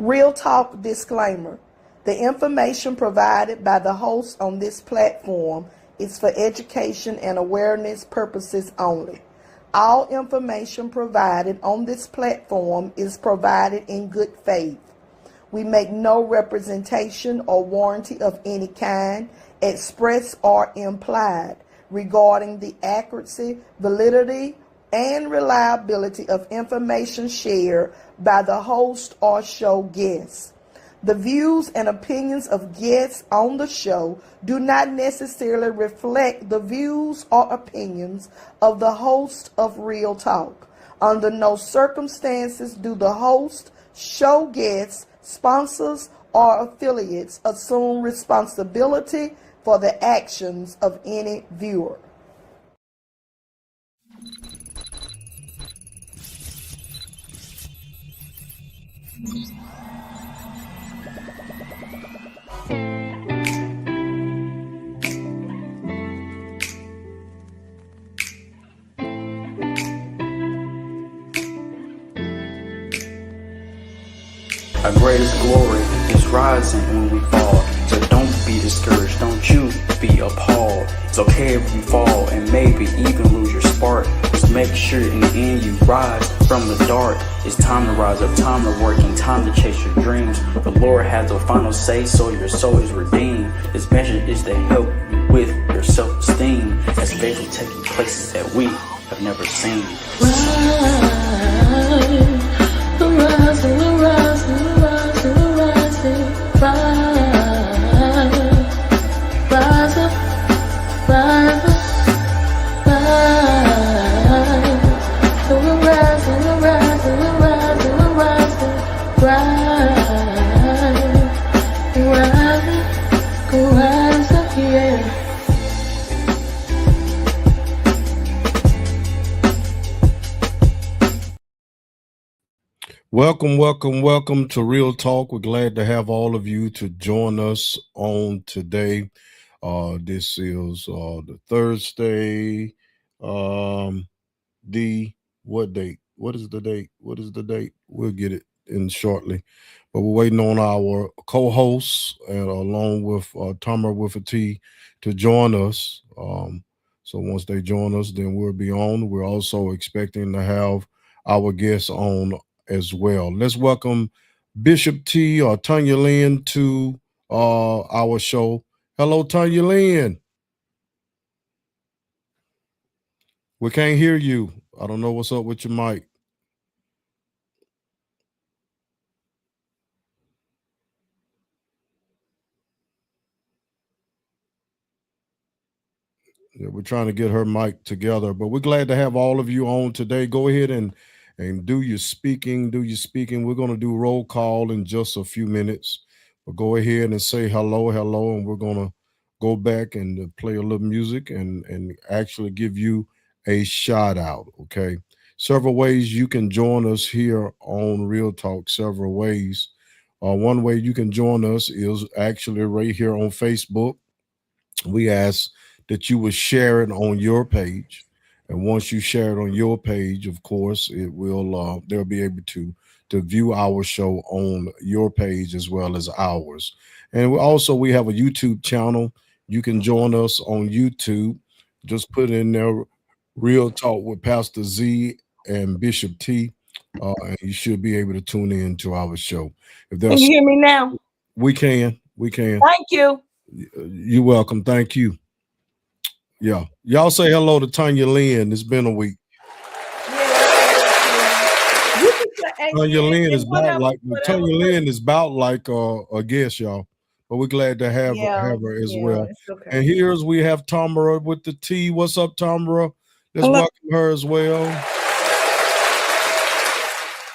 Real Talk disclaimer. The information provided by the host on this platform is for education and awareness purposes only. All information provided on this platform is provided in good faith. We make no representation or warranty of any kind, express or implied, regarding the accuracy, validity, and reliability of information shared by the host or show guests. The views and opinions of guests on the show do not necessarily reflect the views or opinions of the host of Real Talk. Under no circumstances do the host, show guests, sponsors, or affiliates assume responsibility for the actions of any viewer. Our greatest glory is rising when we fall. So don't be discouraged, don't you be appalled. It's okay if you fall and maybe even lose your spark. Just make sure in the end you rise from the dark. It's time to rise up, time to work, and time to chase your dreams. The Lord has the final say, so your soul is redeemed. This message is to help you with your self-esteem, as faith is taking places that we have never seen. Welcome to Real Talk. We're glad to have all of you to join us on today. This is the Thursday. What date? What is the date? We'll get it in shortly. But we're waiting on our co-hosts and along with Tamara with a T to join us. So once they join us, then we'll be on. We're also expecting to have our guests on as well. Let's welcome Bishop T or Tanya Lynn to our show. Hello, Tanya Lynn. We can't hear you. I don't know what's up with your mic. Yeah, we're trying to get her mic together, but we're glad to have all of you on today. Go ahead and do your speaking. We're going to do roll call in just a few minutes. But go ahead and say hello, and we're going to go back and play a little music and actually give you a shout out, okay? Several ways you can join us here on Real Talk, several ways. One way you can join us is actually right here on Facebook. We ask that you would share it on your page. And once you share it on your page, of course, it will they'll be able to view our show on your page as well as ours. And we have a YouTube channel. You can join us on YouTube. Just put in there Real Talk with Pastor Z and Bishop T. And you should be able to tune in to our show. Can you hear me now? We can. Thank you. You're welcome. Thank you. Yeah. Y'all say hello to Tanya Lynn. It's been a week. Tanya Lynn is about like a guest, y'all. But we're glad to have her as well. Okay. And here's we have Tamara with the T. What's up, Tamara? Let's welcome her as well.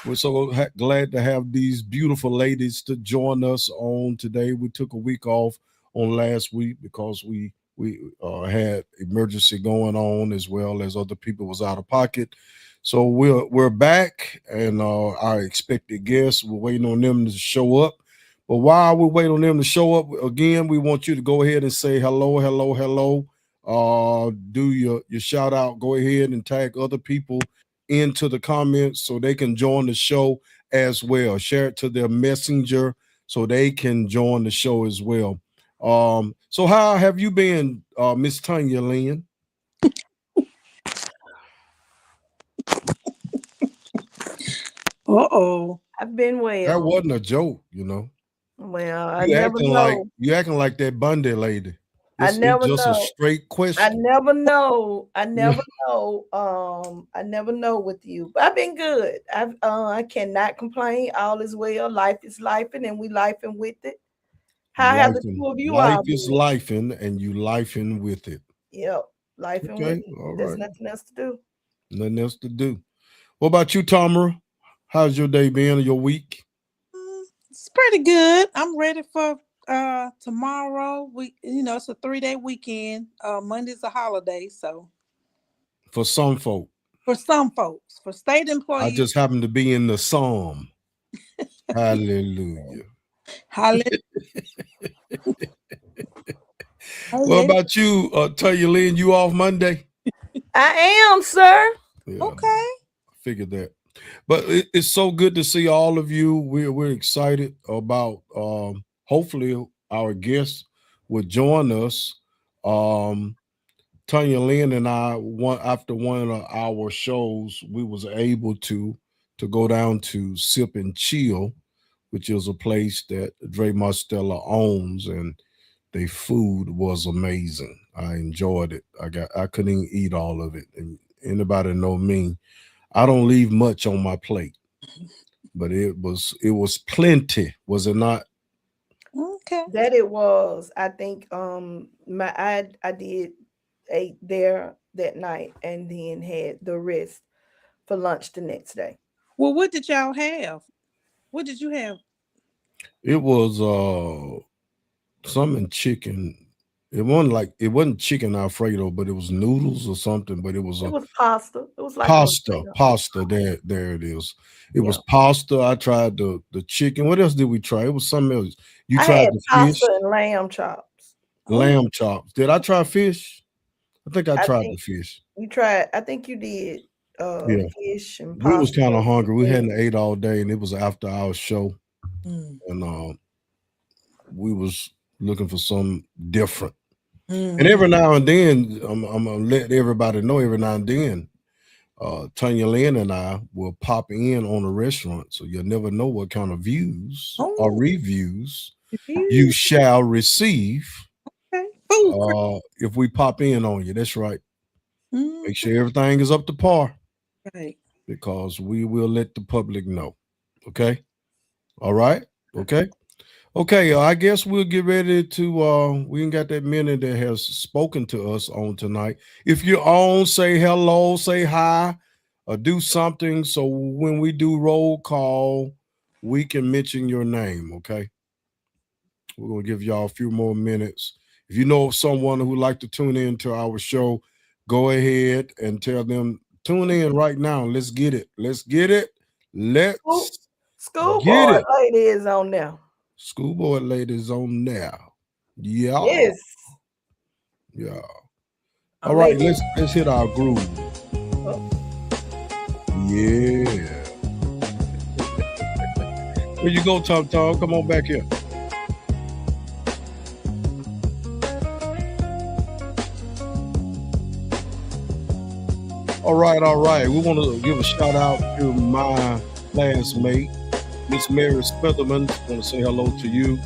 We're so glad to have these beautiful ladies to join us on today. We took a week off on last week because we had emergency going on as well as other people was out of pocket. So we're back, and our expected guests, we're waiting on them to show up. But while we wait on them to show up again, we want you to go ahead and say hello. Do your shout out. Go ahead and tag other people into the comments so they can join the show as well. Share it to their messenger so they can join the show as well. So how have you been, Miss Tanya Lynn? I've been That well. wasn't a joke, you know. Well, I You never acting like know. you acting like that Bundy lady. I It's never just a know. straight I question. never know. I Yeah. never know. I never know with you. But I've been good. I cannot complain. All is well. Life is life, and we lifing with it. How have the two of you Life all is been? lifing, and you lifing with it. Yep, lifing with Okay, it. all There's right. nothing else to do. Nothing else to do. What about you, Tamara? How's your day been or your week? It's pretty good. I'm ready for tomorrow. It's a 3-day weekend. Monday's a holiday, so For some folk, for some folks, for state I employees, just happen to be in the psalm. Hallelujah. holiday. What about you, Tanya Lynn? You off Monday? I am, sir. Yeah, Okay. I figured that. But it's so good to see all of you. We're excited about hopefully our guests will join us. Tanya Lynn and I, after one of our shows, we was able to go down to Sip and Chill, which is a place that Dre Mostella owns, and their food was amazing. I enjoyed it. I couldn't even eat all of it. And anybody know me, I don't leave much on my plate. But it was plenty, was it not? Okay. That it was. I think I did ate there that night and then had the rest for lunch the next day. Well, what did y'all have? What did you have? It was something chicken. It wasn't chicken Alfredo, but it was noodles or something. But it was pasta. It was like pasta. There it is. It was pasta. I tried the chicken. What else did we try? It was something else. You tried the pasta fish and lamb chops. Lamb chops. Did I try fish? I think I tried the fish. You tried. I think you did. Yeah. Fish and We was pasta. kind of hungry. We hadn't ate all day, and it was after our show, and we was looking for something different. And every now and then, I'm gonna let everybody know. Every now and then, Tanya Lynn and I will pop in on a restaurant, so you'll never know what kind of views or reviews you shall receive. If we pop in on you, that's right. Make sure everything is up to par. Right. Because we will let the public know. Okay. All right. Okay. Okay. I guess we'll get ready to we ain't got that many that has spoken to us on tonight. If you're on, say hello, say hi, or do something so when we do roll call, we can mention your name. Okay. We're gonna give y'all a few more minutes. If you know of someone who would like to tune in to our show, go ahead and tell them tune in right now. Let's get it. Let's get it. Let's Schoolboy lady is on there. Schoolboy lady is on there. Yeah. Yes. Yeah. All right, let's hit our groove. Yeah. Where you go, Tom Tom? Come on back here. All right. We want to give a shout out to my classmate, Miss Mary Spitherman. I want to say hello to you.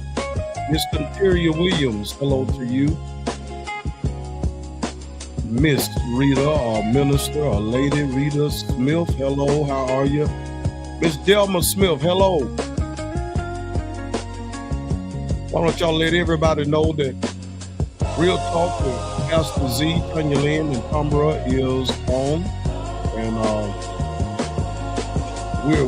Miss Interior Williams, hello to you. Miss Rita, or Minister, or Lady Rita Smith, hello, how are you? Miss Delma Smith, hello. Why don't y'all let everybody know that Real Talk with Pastor Z, Tanya Lynn, and Tamara is on, and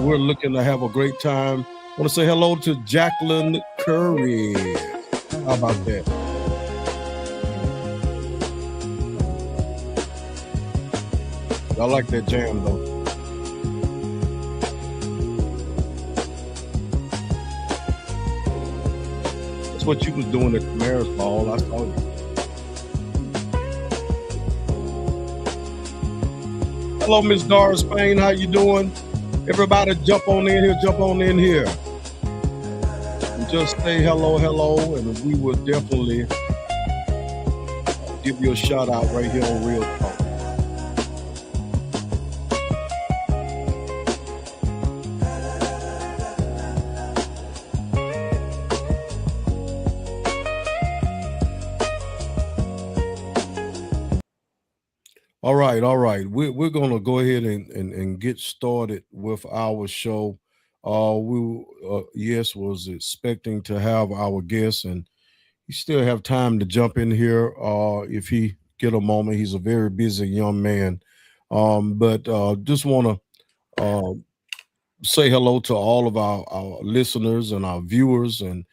we're looking to have a great time. I want to say hello to Jacqueline Curry. How about that? I like that jam though. That's what you was doing at the Mayor's Ball. I saw you. Hello, Miss Doris Payne. How you doing? Everybody jump on in here, jump on in here. And just say hello, hello, and we will definitely give you a shout out right here on Real Talk. All right, all right. We're gonna go ahead and get started with our show. We yes was expecting to have our guest, and he still have time to jump in here if he get a moment. He's a very busy young man, but just want to say hello to all of our listeners and our viewers, and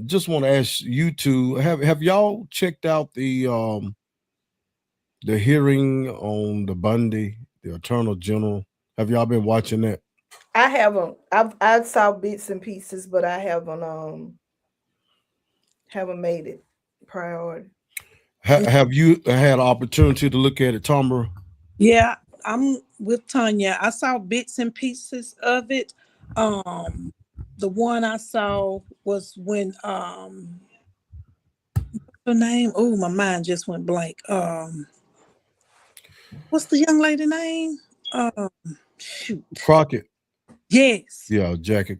just want to ask you to have y'all checked out the hearing on the Bundy, the Attorney General. Have y'all been watching that? I haven't. I saw bits and pieces, but I haven't made it priority. Have you had opportunity to look at it, Tamara? Yeah, I'm with Tanya. I saw bits and pieces of it. The one I saw was when her name. Oh, my mind just went blank. What's the young lady name? Shoot. Crockett. Yes. Yeah, Jackie.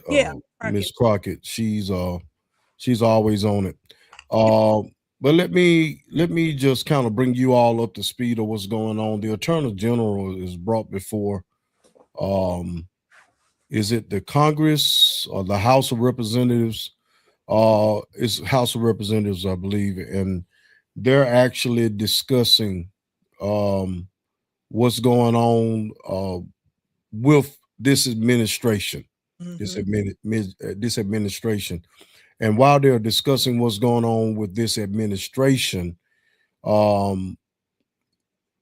Yeah. Miss Crockett. She's always on it. But let me just kind of bring you all up to speed of what's going on. The Attorney General is brought before. Is it the Congress or the House of Representatives? It's House of Representatives, I believe, and they're actually discussing what's going on with this administration, this administration. And while they're discussing what's going on with this administration,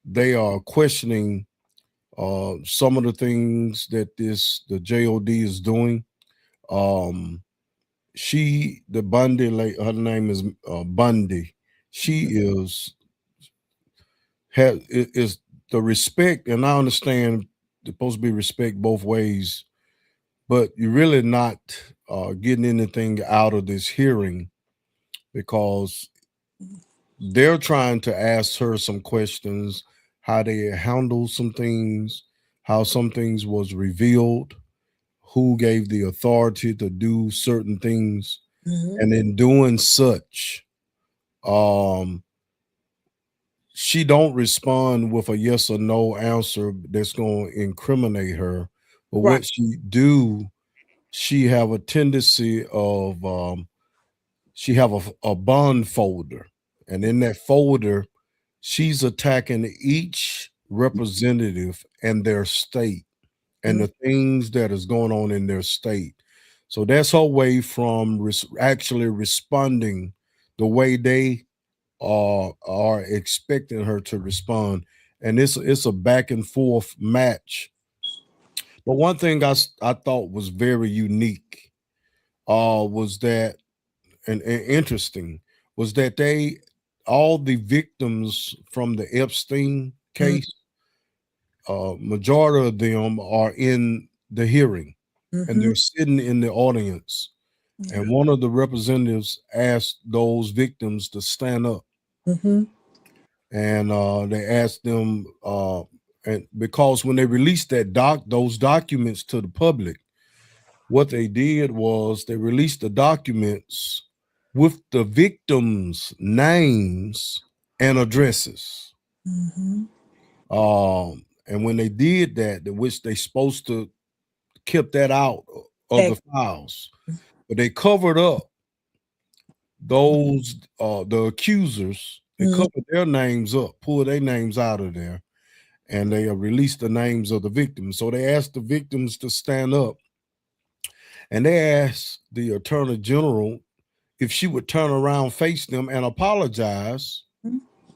they are questioning some of the things that the JOD is doing. The Bundy, her name is Bundy. She is the respect, and I understand there's supposed to be respect both ways, but you're really not getting anything out of this hearing because they're trying to ask her some questions, how they handle some things, how some things was revealed, who gave the authority to do certain things, and in doing such, she don't respond with a yes or no answer that's going to incriminate her. But what she do, she have a tendency of she have a bond folder, and in that folder, she's attacking each representative and their state and the things that is going on in their state. So that's her way from actually responding the way they are expecting her to respond, and it's a back and forth match. But one thing I thought was very unique was that and interesting was that they all the victims from the Epstein case, majority of them are in the hearing and they're sitting in the audience. And one of the representatives asked those victims to stand up. And they asked them, and because when they released those documents to the public, what they did was they released the documents with the victims' names and addresses. And when they did that, which they supposed to keep that out of the files, but they covered up those the accusers. They covered their names up, pulled their names out of there, and they released the names of the victims. So they asked the victims to stand up, and they asked the Attorney General if she would turn around, face them, and apologize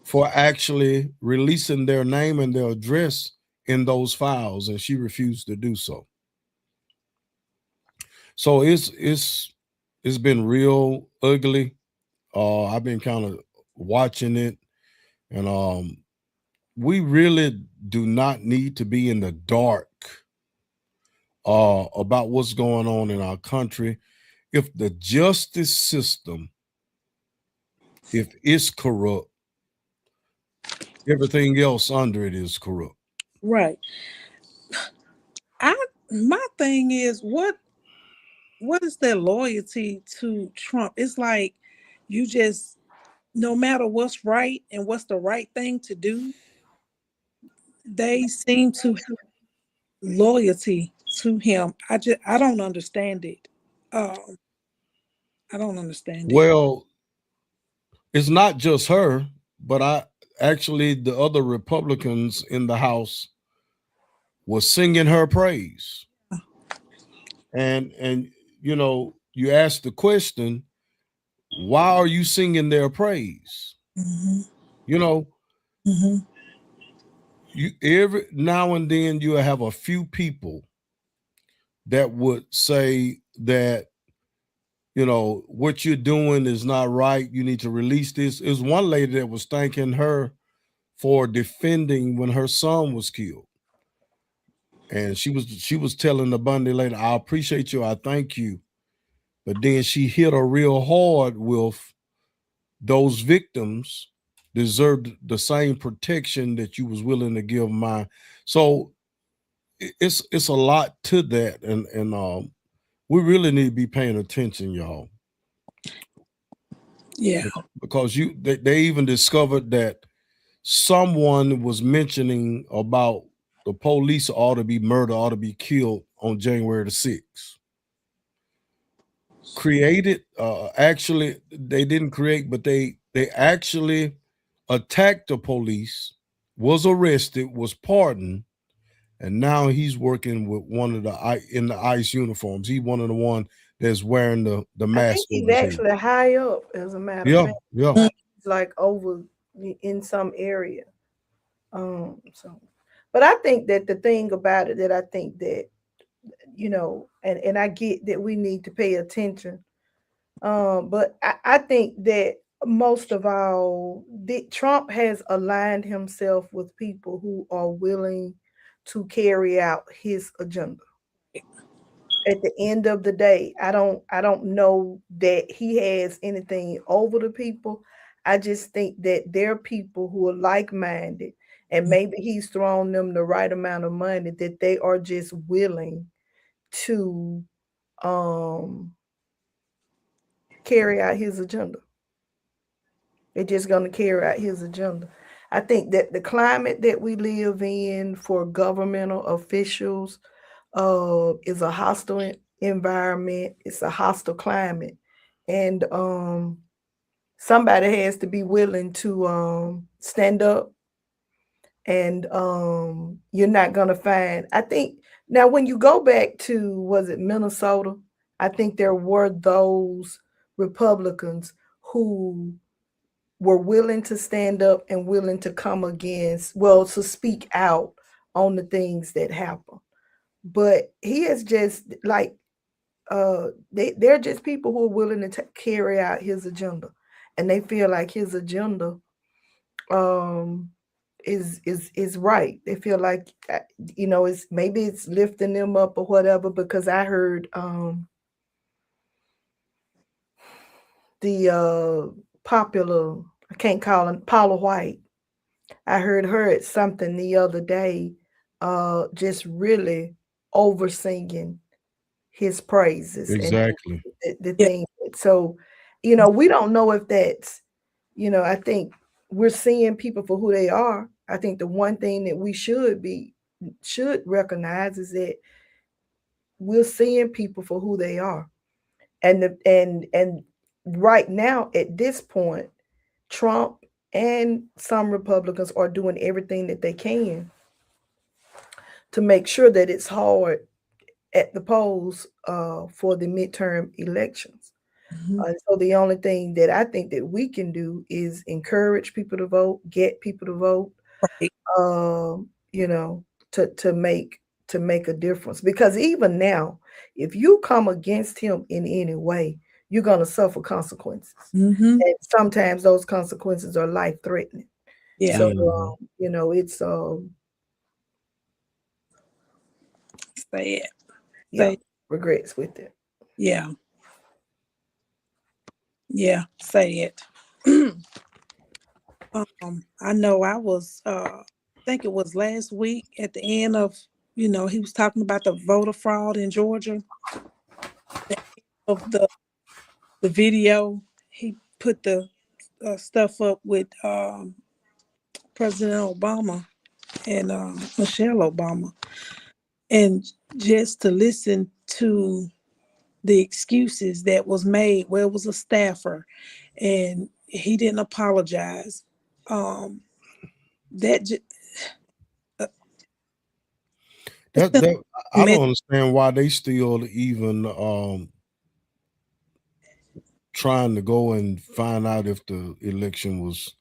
for actually releasing their name and their address in those files, and she refused to do so. So it's been real ugly. I've been kind of watching it, and we really do not need to be in the dark about what's going on in our country. If the justice system, if it's corrupt, everything else under it is corrupt. Right. My thing is what is their loyalty to Trump? It's like you just no matter what's right and what's the right thing to do, they seem to have loyalty to him. I don't understand it. Um, I don't understand it. Well, it's not just her, but I actually the other Republicans in the House was singing her praise. And you know, you ask the question, why are you singing their praise? Mm-hmm. You know, Mm-hmm. you every now and then you have a few people that would say that, you know, what you're doing is not right. You need to release this. There's one lady that was thanking her for defending when her son was killed. And she was telling the Bundy lady, I appreciate you, I thank you. But then she hit her real hard with those victims deserved the same protection that you was willing to give mine. So it's a lot to that, and we really need to be paying attention, y'all, Yeah. because they even discovered that someone was mentioning about the police ought to be murdered, ought to be killed on January the 6th. Created, actually, they didn't create, but they actually attacked the police, was arrested, was pardoned, and now he's working with one of in the ICE uniforms. He's one of the one that's wearing the I think mask he's over his head. actually high up, as a matter of Yeah, fact. yeah. He's like over in some area. So, but I think that the thing about it that I think that, and I get that we need to pay attention. But I think that most of all, Trump has aligned himself with people who are willing to carry out his agenda. At the end of the day, I don't know that he has anything over the people. I just think that they're people who are like-minded, and maybe he's thrown them the right amount of money that they are just willing to um carry out his agenda. They're just going to carry out his agenda. I think that the climate that we live in for governmental officials is a hostile environment. It's a hostile climate, and somebody has to be willing to stand up. And you're not gonna find. I think now when you go back to, was it Minnesota? I think there were those Republicans who were willing to stand up and willing to come against, well, to speak out on the things that happen. But he is just like they're just people who are willing to carry out his agenda, and they feel like his agenda um is right. They feel like it's maybe it's lifting them up or whatever, because I heard the popular, I can't call him, Paula White. I heard her at something the other day, just really over singing his praises and Exactly. the Yeah. thing. So, we don't know if that's, I think we're seeing people for who they are. I think the one thing that we should recognize is that we're seeing people for who they are. And right now at this point, Trump and some Republicans are doing everything that they can to make sure that it's hard at the polls for the midterm elections. Mhm. So the only thing that I think that we can do is encourage people to vote, get people to vote, Right. um, you know, to make a difference. Because even now, if you come against him in any way, you're gonna suffer consequences. Mm-hmm. And sometimes those consequences are life threatening. Yeah. So Mhm. it's Sad. Yeah, Sad. regrets with it. Yeah. Yeah. Sad. I know I think it was last week at the end of, he was talking about the voter fraud in Georgia. The end of the video, he put the stuff up with President Obama and Michelle Obama. And just to listen to the excuses that was made, where it was a staffer and he didn't apologize. That just, That I don't understand why they still even trying to go and find out if the election was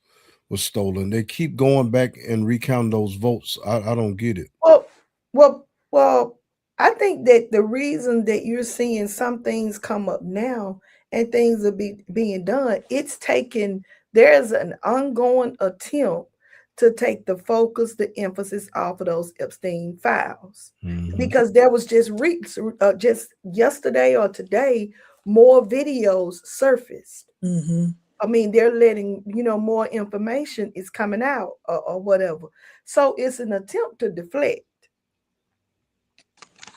stolen. They keep going back and recounting those votes. I don't get it. Well, I think that the reason that you're seeing some things come up now and things are being done, there's an ongoing attempt to take the focus, the emphasis off of those Epstein files. Because there was just yesterday or today, more videos surfaced. I mean, they're letting, more information is coming out or whatever. So it's an attempt to deflect.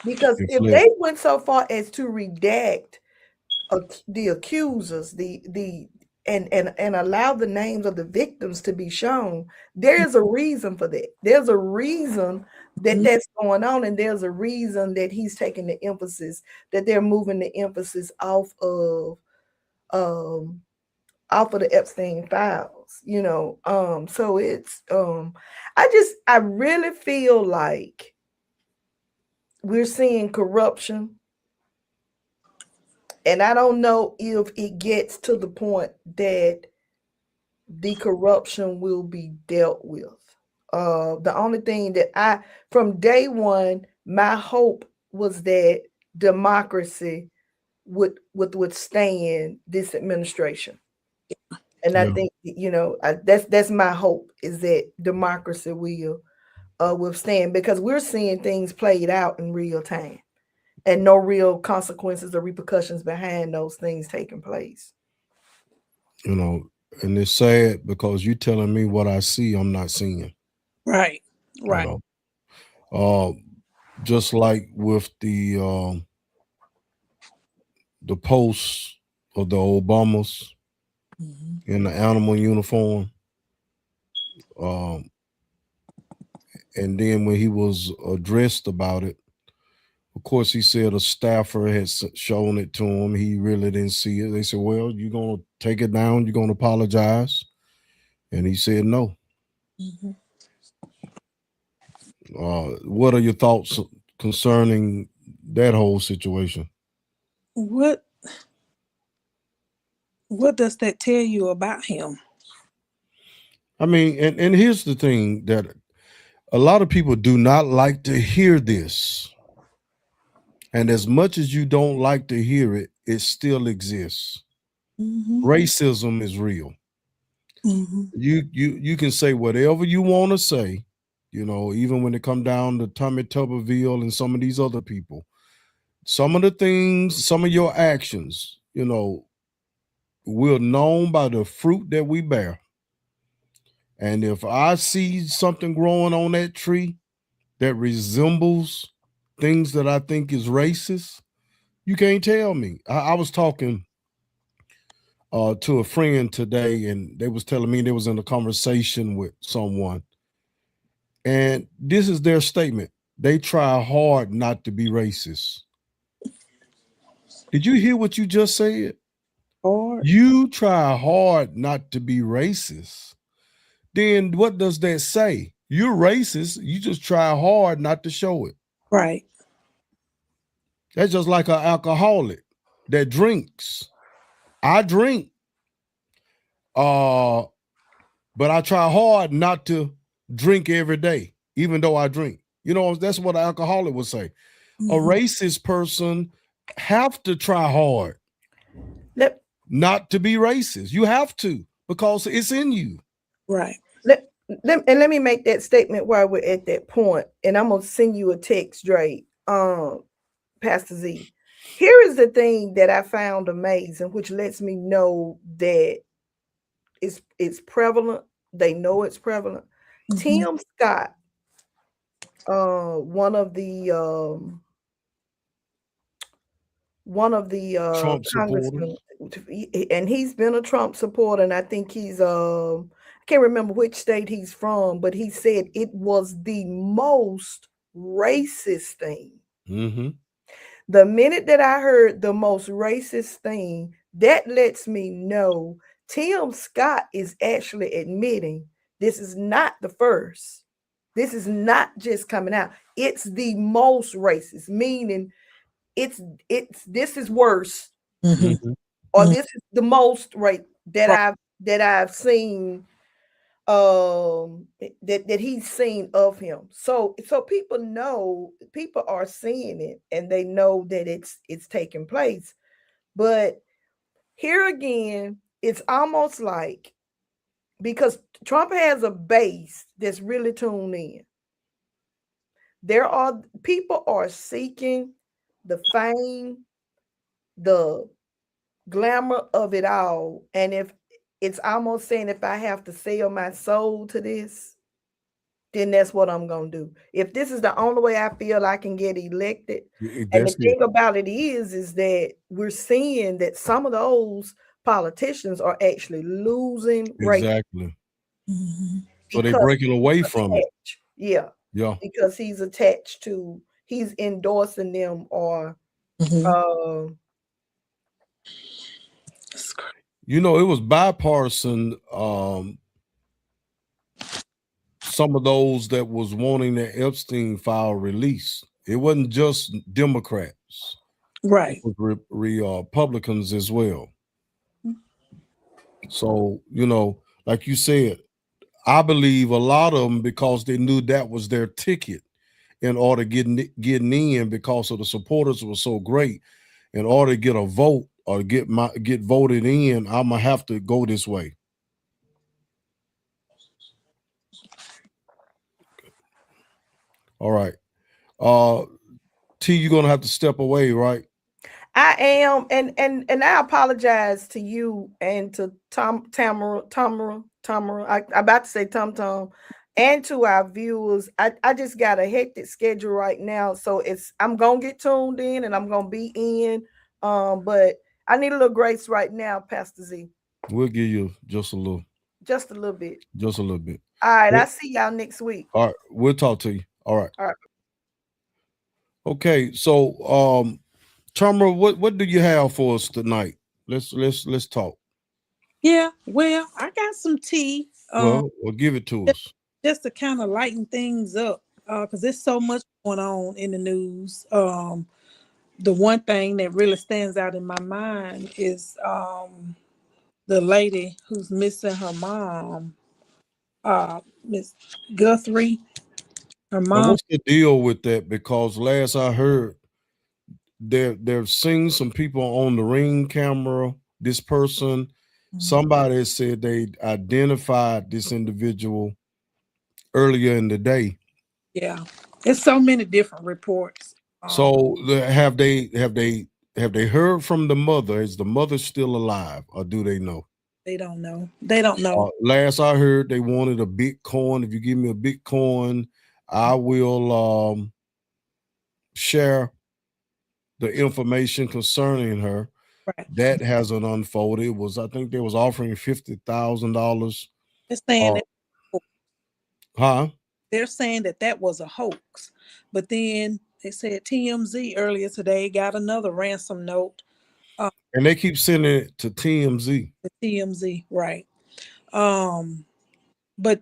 Because if they went so far as to redact the accusers, and allow the names of the victims to be shown, there's a reason for that. There's a reason that that's going on, and there's a reason that he's taking the emphasis, that they're moving the emphasis off of the Epstein files, so it's I really feel like we're seeing corruption, and I don't know if it gets to the point that the corruption will be dealt with. The only thing that from day one, my hope was that democracy would withstand this administration. And I think, that's my hope, is that democracy will withstand, because we're seeing things played out in real time and no real consequences or repercussions behind those things taking place. And it's sad because you're telling me what I see, I'm not seeing. Right. Just like with the posts of the Obamas in the animal uniform. And then when he was addressed about it, of course, he said a staffer had shown it to him. He really didn't see it. They said, well, you're going to take it down. You're going to apologize. And he said no. What are your thoughts concerning that whole situation? What does that tell you about him? I mean, and here's the thing, that a lot of people do not like to hear this. And as much as you don't like to hear it, it still exists. Racism is real. You can say whatever you want to say, even when it come down to Tommy Tuberville and some of these other people. Some of the things, some of your actions, we're known by the fruit that we bear. And if I see something growing on that tree that resembles things that I think is racist, you can't tell me. I was talking to a friend today, and they was telling me they was in a conversation with someone. And this is their statement. They try hard not to be racist. Did you hear what you just said? Hard. You try hard not to be racist. Then what does that say? You're racist. You just try hard not to show it. Right. That's just like an alcoholic that drinks. I drink. But I try hard not to drink every day, even though I drink. That's what an alcoholic would say. A racist person have to try hard not to be racist. You have to, because it's in you. Right. Let me make that statement while we're at that point, and I'm gonna send you a text, Dre. um, Pastor Z. Here is the thing that I found amazing, which lets me know that it's prevalent. They know it's prevalent. Mhm. Tim Scott, one of the Trump supporters. congressmen, and he's been a Trump supporter, and I think he's I can't remember which state he's from, but he said it was the most racist thing. Mm-hmm. The minute that I heard the most racist thing, that lets me know Tim Scott is actually admitting this is not the first. This is not just coming out. It's the most racist, meaning it's this is worse, Mhm. Mm-hmm. or Mhm. this is the most right Right. that I've seen, that he's seen of him. So people know, people are seeing it, and they know that it's taking place. But here again, it's almost like, because Trump has a base that's really tuned in. There are people are seeking the fame, the glamour of it all. And if it's almost saying, if I have to sell my soul to this, then that's what I'm gonna do. If this is the only way I feel I can get elected. And the That's it. thing about it is that we're seeing that some of those politicians are actually losing race Exactly. Mhm. So they because breaking he's away from it. attached. Yeah, Yeah. because he's attached to, he's endorsing them, or Mhm. uh That's cra- You know, it was bipartisan. Some of those that was wanting the Epstein file released. It wasn't just Democrats. It Right. was Republicans as well. So, you know, like you said, I believe a lot of them, because they knew that was their ticket in order getting in, because of the supporters were so great. In order to get a vote or get voted in, I'm gonna have to go this way. All right. Uh T, you're gonna have to step away, right? I am, and I apologize to you and to Tamara. I about to say Tom Tom, and to our viewers. I just got a hectic schedule right now, so I'm gonna get tuned in and I'm gonna be in. But I need a little grace right now, Pastor Z, We'll give you just a little bit. just a little bit. All right, Well, I see y'all next week. all right, we'll talk to you. All right. All right. Okay, so Tamara, what do you have for us tonight? Let's talk. Yeah. Well, I got some tea. Well, give it to Just, us. just to kind of lighten things up, because there's so much going on in the news. The one thing that really stands out in my mind is the lady who's missing her mom, Miss Guthrie. Her And mom. what's the deal with that? Because last I heard, they're seeing some people on the ring camera. This person, somebody said they identified this individual earlier in the day. Yeah, it's so many different reports. So have they heard from the mother? Is the mother still alive, or do they know? They don't know. They don't know. Last I heard, they wanted a Bitcoin. If you give me a Bitcoin, I will share the information concerning her. Right. That hasn't unfolded. It was, I think they was offering $50,000. They're saying Uh, that huh? that was a hoax, but then they said TMZ earlier today got another ransom note. And they keep sending it to TMZ. The TMZ, right? Um, but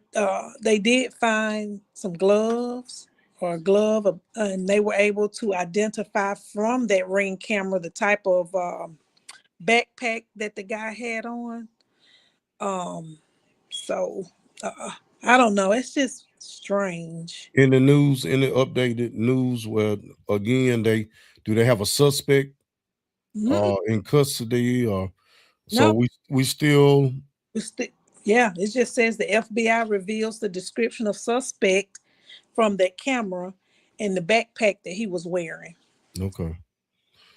they did find some gloves or a glove, and they were able to identify from that ring camera the type of backpack that the guy had on. Um, so I don't know. It's just strange. In the news, in the updated news, where again they have a suspect Mm-mm. in custody, or so No, we still. yeah, it just says the FBI reveals the description of suspect from that camera, and the backpack that he was wearing. Okay.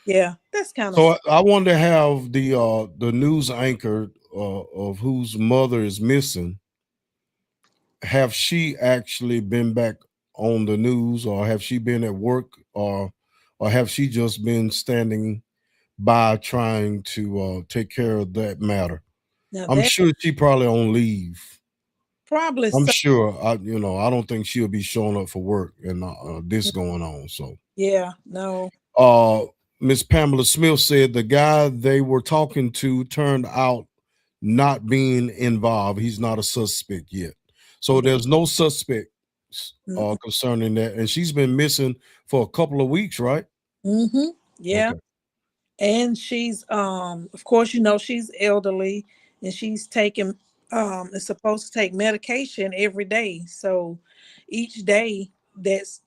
Yeah, that's kind of So I want to have the news anchor of whose mother is missing. Have she actually been back on the news, or have she been at work, or have she just been standing by trying to take care of that matter? now I'm that sure she probably on leave. probably I'm so. sure. I don't think she'll be showing up for work and this going on. So, Yeah, no. uh, Miss Pamela Smith said the guy they were talking to turned out not being involved. He's not a suspect yet. So Yeah. there's no suspects Mm-hmm. concerning that. And she's been missing for a couple of weeks, right? Mm-hmm. Yeah. Okay. And she's of course, she's elderly and she's taking is supposed to take medication every day. So each day that's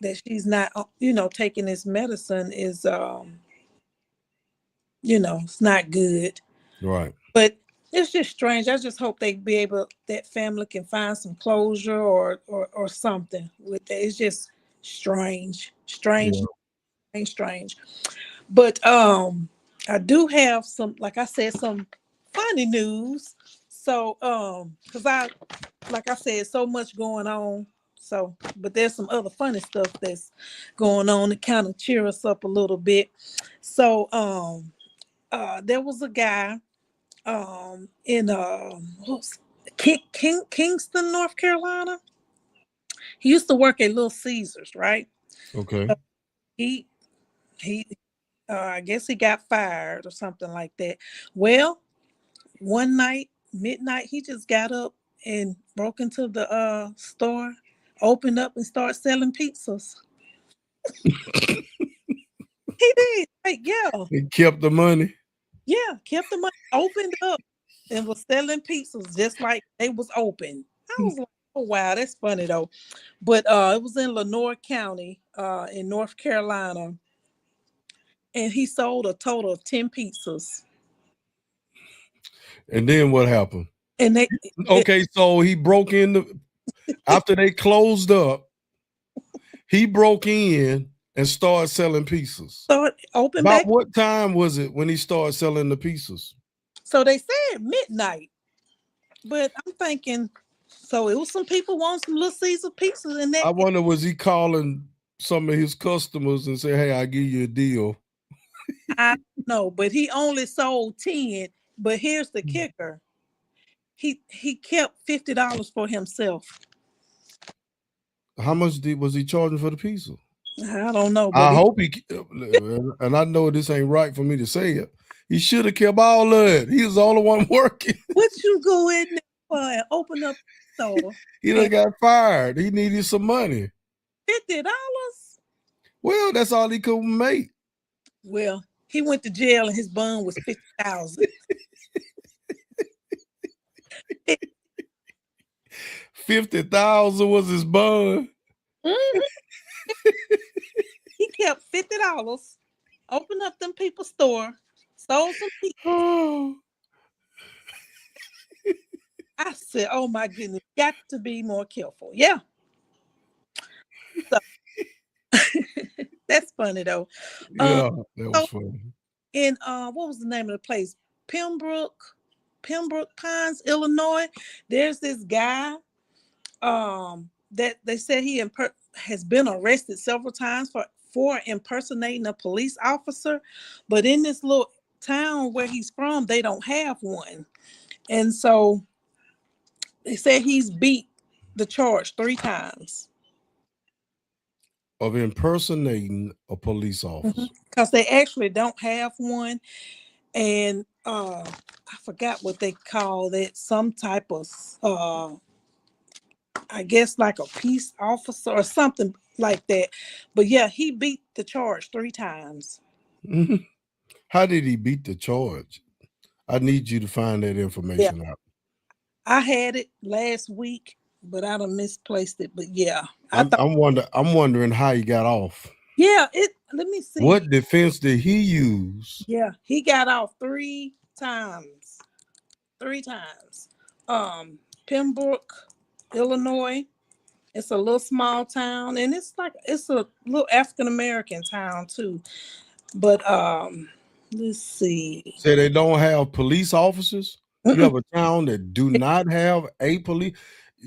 that she's not taking this medicine is it's not good. Right. But it's just strange. I just hope they be able that family can find some closure or something with that. It's just strange. Yeah. Strange. But I do have some, like I said, some funny news. So because like I said, so much going on. So, but there's some other funny stuff that's going on to kind of cheer us up a little bit. So there was a guy in Kingston, North Carolina. He used to work at Little Caesars, right? Okay. He he I guess he got fired or something like that. Well, one night, midnight, he just got up and broke into the store, opened up and started selling pizzas. He did. Like, yeah. He kept the money. Yeah. Kept the money, opened up and was selling pizzas just like they was open. I was like, oh wow, that's funny though. But it was in Lenoir County, in North Carolina, and he sold a total of 10 pizzas. And then what happened? And Okay, so he broke in after they closed up, he broke in and started selling pizzas. started open About back. what time was it when he started selling the pizzas? So they said midnight, but I'm thinking, so it was some people want some Little Caesar pizzas, and that I wonder, was he calling some of his customers and say, "Hey, I'll give you a deal"? I don't know, but he only sold 10. But here's the kicker: he kept $50 for himself. How much was he charging for the pizza? I don't know, but I hope and I know this ain't right for me to say it. He should have kept all of it. He was the only one working. what you go in there for and open up the store? He done got fired. He needed some money. $50? Well, that's all he could make. Well, he went to jail and his bond was 50,000. 50,000 was his bond. Mhm. He kept $50, opened up them people's store, sold some pizza. Oh, I said, "Oh my goodness, got to be more careful." Yeah, so that's funny though. Um, yeah, that was so funny. in what was the name of the place? Pembroke Pines, Illinois. There's this guy that they said he has been arrested several times for impersonating a police officer, but in this little town where he's from, they don't have one, and so they said he's beat the charge 3 times. Of impersonating a police officer. Because they actually don't have one, and I forgot what they call it, some type of I guess like a peace officer or something like that. But yeah, he beat the charge 3 times. How did he beat the charge? I need you to find that Yeah, information out. I had it last week, but I done misplaced it. But yeah, I I'm thought, I'm wondering how he got off. yeah, let me see. What defense did he use? Yeah, he got off 3 times. 3 times. Pembroke, Illinois. It's a little small town, and it's a little African American town too. But let's see. Say they don't have police officers. You have a town that do not have a police.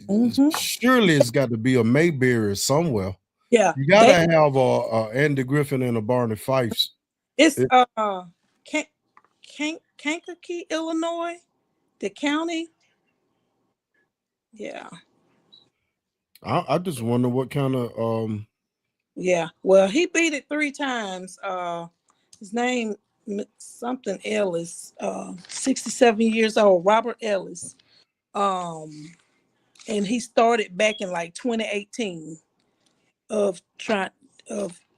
Mm-hmm. Surely it's got to be a Mayberry somewhere. Yeah, You got to have a Andy Griffin and a Barney Fifes. it's Kankakee, Illinois, the county. Yeah, I just wonder what kind of yeah. Well, he beat it 3 times. His name something Ellis. 67 years old, Robert Ellis. And he started back in like 2018 of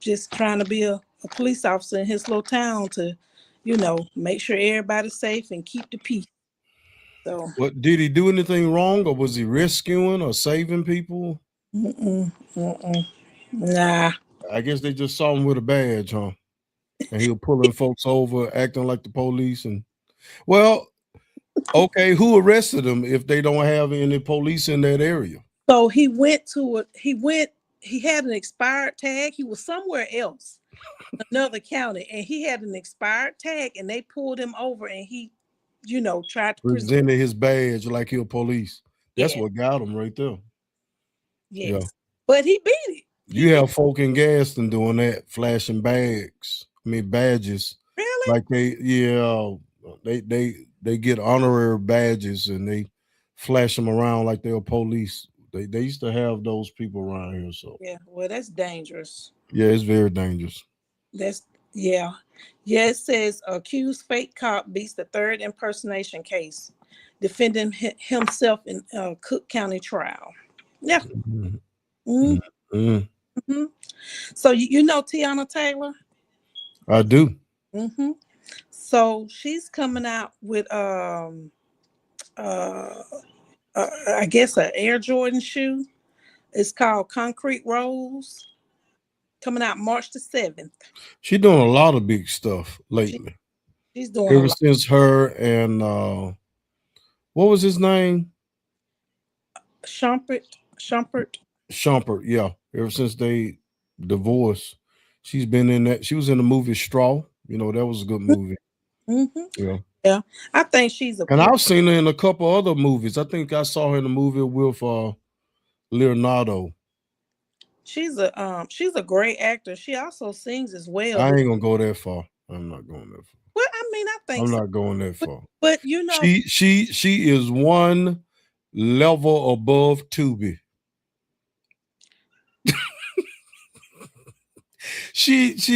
just trying to be a police officer in his little town to, make sure everybody's safe and keep the peace. So, what did he do anything wrong, or was he rescuing or saving people? nah. I guess they just saw him with a badge, huh? And he was pulling folks over, acting like the police. And well, okay, who arrested him if they don't have any police in that area? So he had an expired tag. He was somewhere else, another county, and he had an expired tag, and they pulled him over, and he, tried to Presented his badge like he was police. That's Yeah. what got him right there. Yes. Yeah. But he beat it. You have folk in Gaston doing that, flashing badges. Really? Like they get honorary badges and they flash them around like they're police. They used to have those people around here. So Yeah. Well, that's dangerous. yeah, it's very dangerous. Yeah. It says accused fake cop beats the third impersonation case, defending himself in Cook County trial. Yeah. Mm-hmm. Mm-hmm. Mm-hmm. So you know Tiana Taylor? I do. Mm-hmm. So she's coming out with I guess an Air Jordan shoe. It's called Concrete Rose. Coming out March the 7th. She's doing a lot of big stuff lately. She's doing Ever since her and what was his name? Shumpert. Shumpert, yeah. Ever since they divorced, she's been in that. She was in the movie Straw. That was a good movie. Mm-hmm. Yeah. I think she's and I've seen her in a couple other movies. I think I saw her in a movie with Leonardo. She's a great actor. She also sings as well. I ain't gonna go that far. I'm not going that far. Well, I mean, I think I'm not going that far. But she is one level above Tubi. she's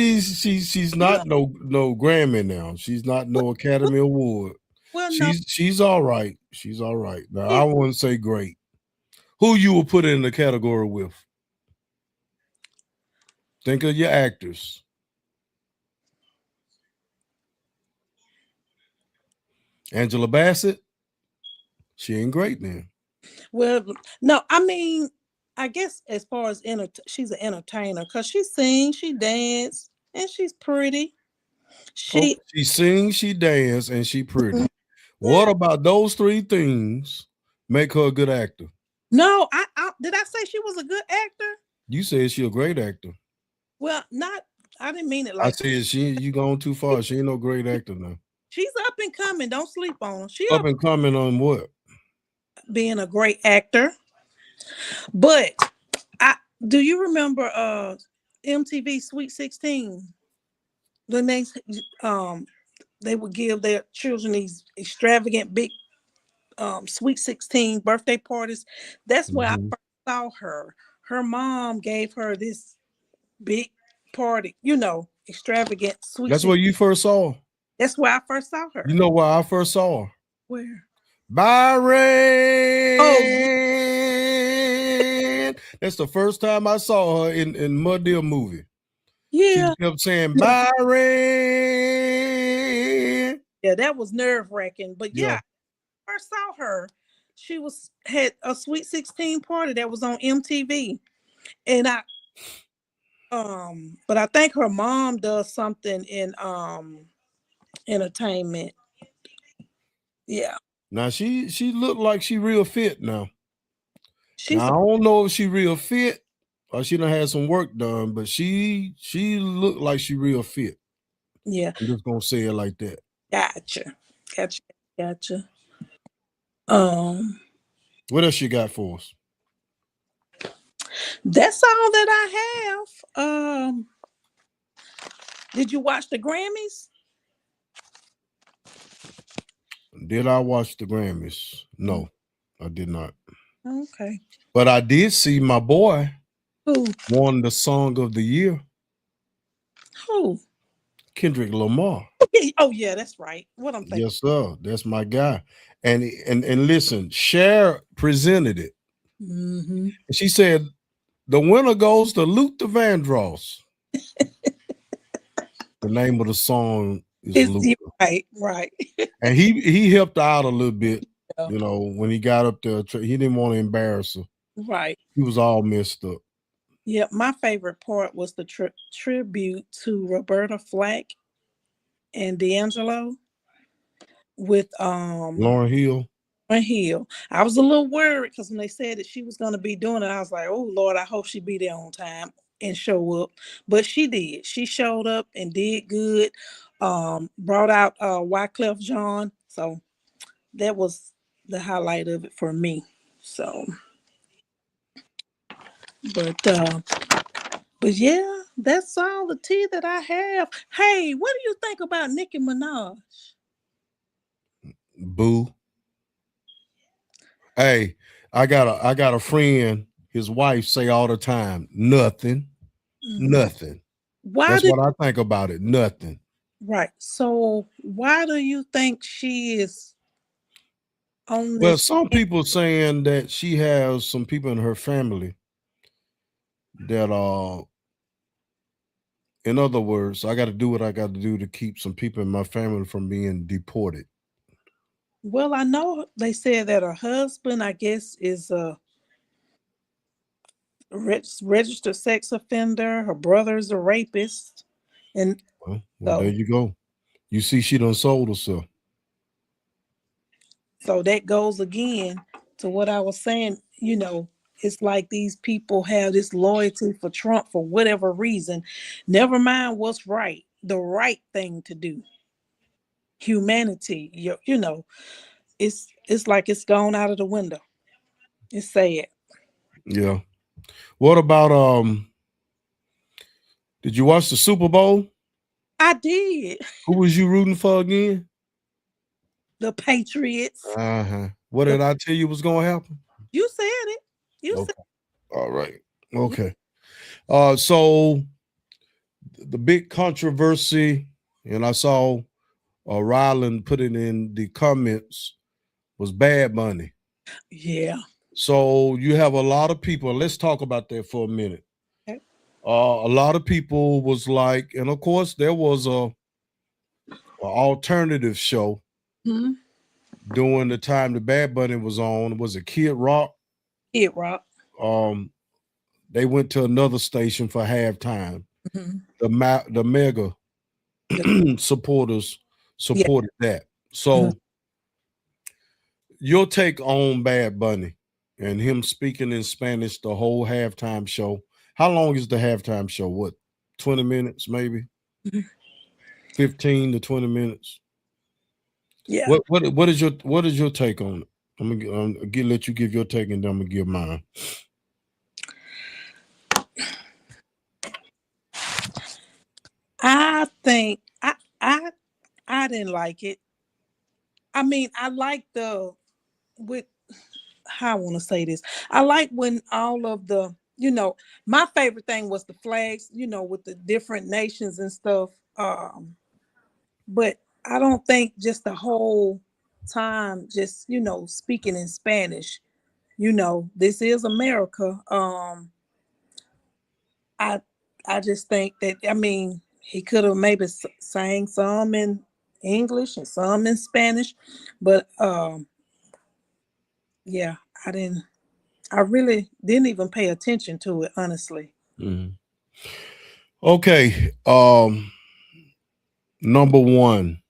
not no Grammy now. She's not no Academy Award. Well, she's all right. She's all right. Now I wouldn't say great. Who you will put in the category with? Think of your actors. Angela Bassett. She ain't great then. Well, no, I mean, I guess as far as she's an entertainer because she sings, she dances, and she's pretty. She sings, she dances, and she pretty. What about those three things make her a good actor? No, I did I say she was a good actor? You said she a great actor. Well, I didn't mean it like I said you going too far. She ain't no great actor now. She's up and coming. Don't sleep on her. She up and coming on what? Being a great actor. But do you remember MTV Sweet 16? When they would give their children these extravagant big Sweet 16 birthday parties. That's where I first saw her. Her mom gave her this big party, extravagant sweet. That's where you first saw her? That's where I first saw her. You know where I first saw her? Where? Byron. Oh, that's the first time I saw her in Mud Deer movie. Yeah. She kept saying Byron. Yeah, that was nerve-wracking. But yeah, I first saw her. She had a Sweet 16 party that was on MTV. And but I think her mom does something in entertainment. Yeah. Now she looked like she real fit now. She's Now I don't know if she real fit or she done had some work done, but she looked like she real fit. yeah. I'm just gonna say it like that. Gotcha. Gotcha. Gotcha. Um, What else you got for us? that's all that I have. Did you watch the Grammys? Did I watch the Grammys? No, I did not. Okay. But I did see my boy Who? won the song of the year, Who? Kendrick Lamar. Oh yeah, that's right. What I'm thinking. Yes, sir. That's my guy. And listen, Cher presented it. Mm-hmm. And she said the winner goes to Luther Vandross. The name of the song is It's Luther. right, right. And he helped her out a little bit, Yeah, when he got up there. He didn't want to embarrass her. right. He was all messed up. Yeah, my favorite part was the tribute to Roberta Flack and D'Angelo with Lauryn Hill. Lauryn Hill. I was a little worried because when they said that she was going to be doing it, I was like, "Oh Lord, I hope she be there on time and show up." But she did. She showed up and did good. Brought out Wyclef Jean, so that was the highlight of it for me. So, but yeah, that's all the tea that I have. Hey, what do you think about Nicki Minaj? Boo. Hey, I got a friend, his wife say all the time, nothing, Mhm. nothing. Why That's do what I think about it. Nothing. right? So why do you think she is on Well, this? some people saying that she has some people in her family that in other words, I got to do what I got to do to keep some people in my family from being deported. Well, I know they said that her husband, I guess, is a registered sex offender. Her brother's a rapist, and Well, there so you go. You see, she done sold herself. so that goes again to what I was saying. It's like these people have this loyalty for Trump for whatever reason. Never mind what's right, the right thing to do. Humanity, it's like it's gone out of the window. It's sad. Yeah. What about did you watch the Super Bowl? I did. Who was you rooting for again? The Patriots. Uh-huh. What The did I tell you was gonna happen? You said it. You said Okay. All right. yeah. Okay. So the big controversy, and I saw Ryland put it in the comments, was Bad Bunny. Yeah. So you have a lot of people. Let's talk about that for a minute. Okay. A lot of people was like, and of course there was a alternative show Hmm. during the time the Bad Bunny was on. Was it Kid Rock? Kid Rock. Um, they went to another station for halftime. Hmm. The mega The, supporters yeah. supported that. Mhm. So your take on Bad Bunny and him speaking in Spanish the whole halftime show. How long is the halftime show? What, 20 minutes, maybe? Mhm. 15 to 20 minutes. Yeah. What is your take on it? I'm gonna let you give your take and then I'm gonna give mine. I think I didn't like it. I mean, I like the with how I want to say this. I like when all of my favorite thing was the flags, with the different nations and stuff. But I don't think just the whole time, just speaking in Spanish. This is America. I I just think that he could have maybe sang some in English and some in Spanish, but yeah, I didn't. I really didn't even pay attention to it, honestly. Mhm. Okay. Number one,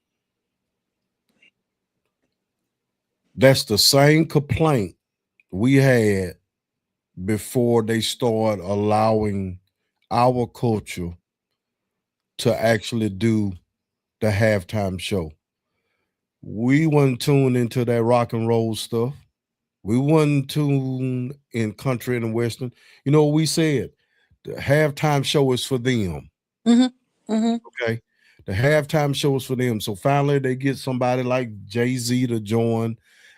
that's the same complaint we had before they start allowing our culture to actually do the halftime show. We wasn't tuned into that rock and roll stuff. We wasn't tuned in country and western. You know what we said? The halftime show is for them. Mm-hmm. Mm-hmm. Okay. The halftime show is for them. So finally they get somebody like Jay-Z to join,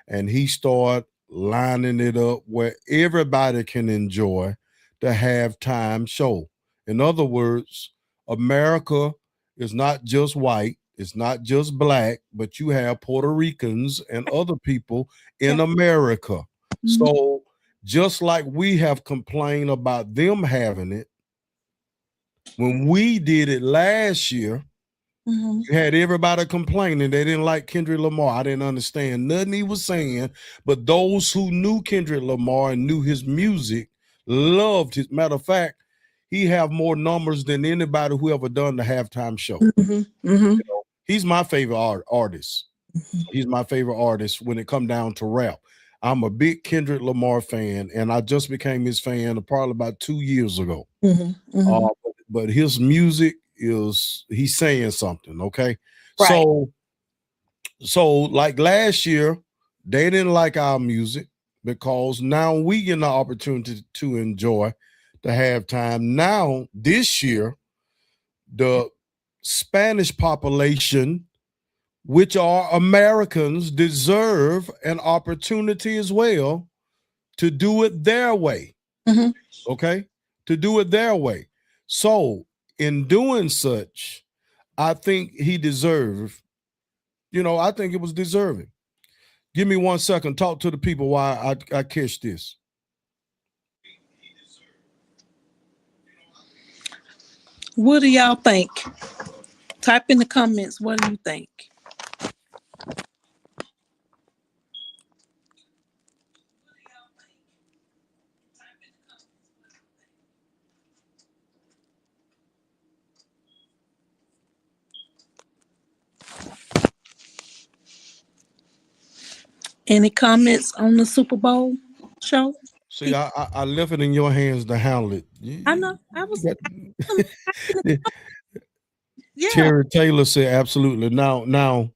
and he start lining it up where everybody can enjoy the halftime show. In other words, America is not just white, it's not just black, but you have Puerto Ricans and other people in Yeah. America. Mm-hmm. So just like we have complained about them having it, when we did it last year, Mm-hmm. you had everybody complaining they didn't like Kendrick Lamar. I didn't understand nothing he was saying, but those who knew Kendrick Lamar and knew his music loved his. Matter of fact, he have more numbers than anybody who ever done the halftime show. Mm-hmm. Mm-hmm. You know, he's my favorite artist. He's my favorite artist when it come down to rap. I'm a big Kendrick Lamar fan, and I just became his fan probably about 2 years ago. Mm-hmm. Mm-hmm. But his music is he's saying something, okay? Right. So like last year, they didn't like our music because now we get the opportunity to enjoy the halftime. Now this year, the Spanish population, which are Americans, deserve an opportunity as well to do it their way. Mm-hmm. Okay? To do it their way. So, in doing such, I think he deserved, I think it was deserving. Give me 1 second. Talk to the people while I catch this. What do y'all think? Type in the comments. What do you think? Any comments on the Super Bowl show? See, I left it in your hands to handle it. I know. I was. Yeah. Terry Taylor said absolutely. Now,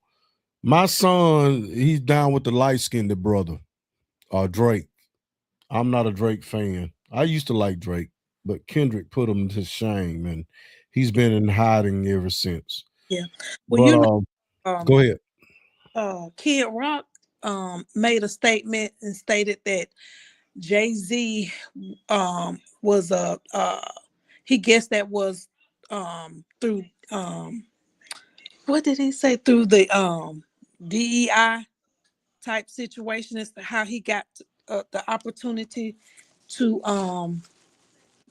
my son, he's down with the light-skinned brother, Drake. I'm not a Drake fan. I used to like Drake, but Kendrick put him to shame, and he's been in hiding ever since. Yeah. Well, but go ahead. Kid Rock made a statement and stated that Jay-Z was he guessed that was through what did he say, through the DEI type situation as to how he got the opportunity to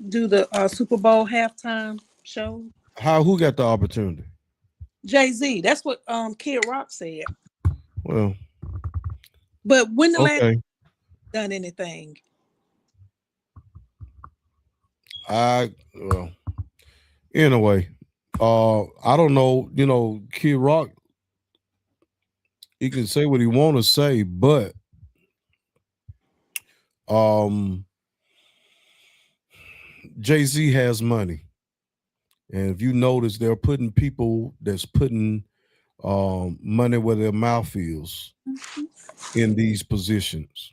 do the Super Bowl halftime show. Who got the opportunity? Jay-Z. That's what Kid Rock said. Well, but when the last done anything? Anyway, I don't know. Kid Rock, he can say what he want to say, but Jay-Z has money, and if you notice, they're putting people that's putting money where their mouth is in these positions.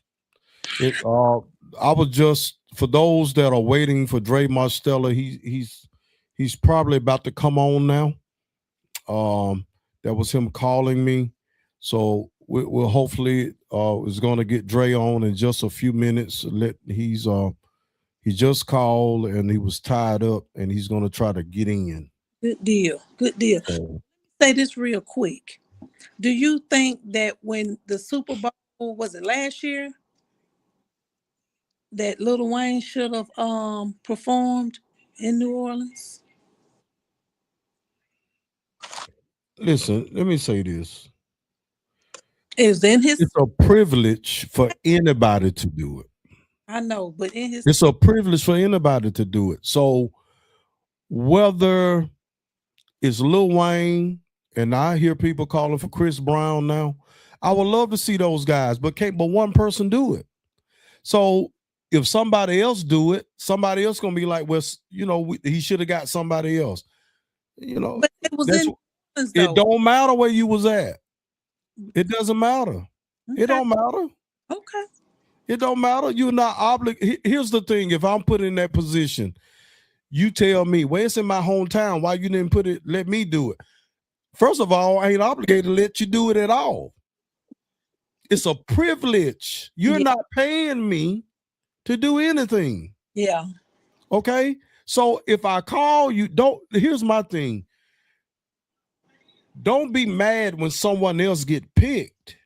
I was just, for those that are waiting for Dre Mostella, he's probably about to come on now. That was him calling me, so we'll hopefully is going to get Dre on in just a few minutes. He just called and he was tied up, and he's going to try to get in. Good deal. Say this real quick. Do you think that when the Super Bowl, was it last year, that Lil Wayne should have performed in New Orleans? Listen, let me say this. It's a privilege for anybody to do it. I know, but it's a privilege for anybody to do it. So whether it's Lil Wayne, and I hear people calling for Chris Brown now, I would love to see those guys, but one person do it. So if somebody else do it, somebody else gonna be like, well, he should have got somebody else. But it was That's in it. though. Don't matter where you was at. It doesn't matter. It Okay. don't matter. Okay. It don't matter. You're not obligated. Here's the thing: if I'm put in that position, you tell me, well, it's in my hometown. Why you didn't put it? Let me do it. First of all, I ain't obligated to let you do it at all. It's a privilege. You're Yeah. not paying me to do anything. Yeah. Okay. So if I call you, here's my thing. Don't be mad when someone else get picked.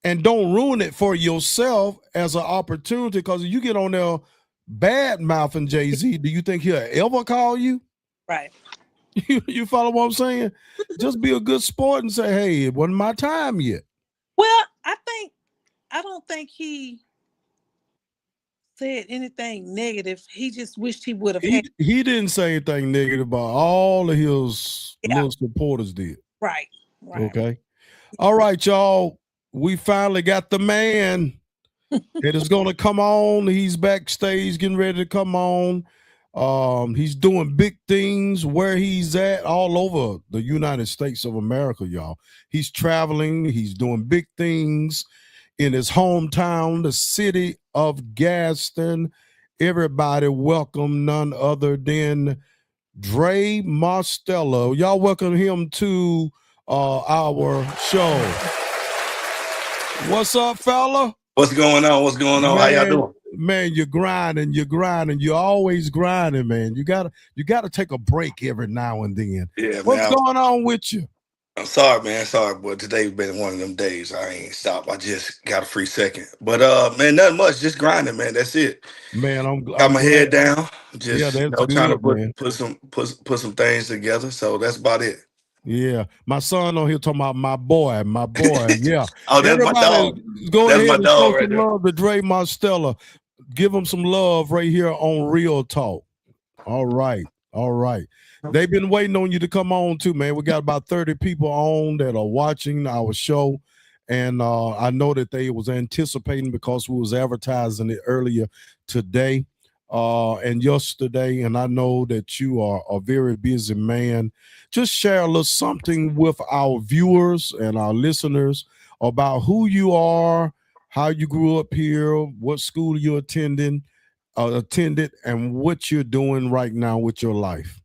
And don't ruin it for yourself as an opportunity. Because if you get on there bad mouthing Jay-Z, do you think he'll ever call you? Right. You follow what I'm saying? Just be a good sport and say, hey, it wasn't my time yet. Well, I don't think he said anything negative. He just wished he would have He had. he didn't say anything negative about all of his Yeah. little supporters did. Right. Right. Okay. All right, y'all. We finally got the man. It is going to come on. He's backstage getting ready to come on. He's doing big things where he's at all over the United States of America, y'all. He's traveling. He's doing big things in his hometown, the city of Gaston. Everybody welcome none other than Dre Mostella. Y'all welcome him to our show. What's up, fella? What's going on? What's going on? How y'all doing? Man, you're grinding. You're always grinding, man. You gotta take a break every now and then. Yeah, What's man. going on with you? I'm sorry, man. Sorry, but today's been one of them days. I ain't stopped. I just got a free second. But man, nothing much. Just grinding, man. That's it. Man, I'm Got my glad. head down. Yeah, Just that's trying to good, man. put some things together. So that's about it. Yeah, my son on here talking about my boy. Yeah, Oh, that's my everybody, dog. go That's ahead my and show dog right some there. love to Dre Mostella. Give him some love right here on Real Talk. All right. All right. They've been waiting on you to come on too, man. We got about 30 people on that are watching our show. And I know that they was anticipating because we was advertising it earlier today and yesterday. And I know that you are a very busy man. Just share a little something with our viewers and our listeners about who you are, how you grew up here, what school you attended, and what you're doing right now with your life.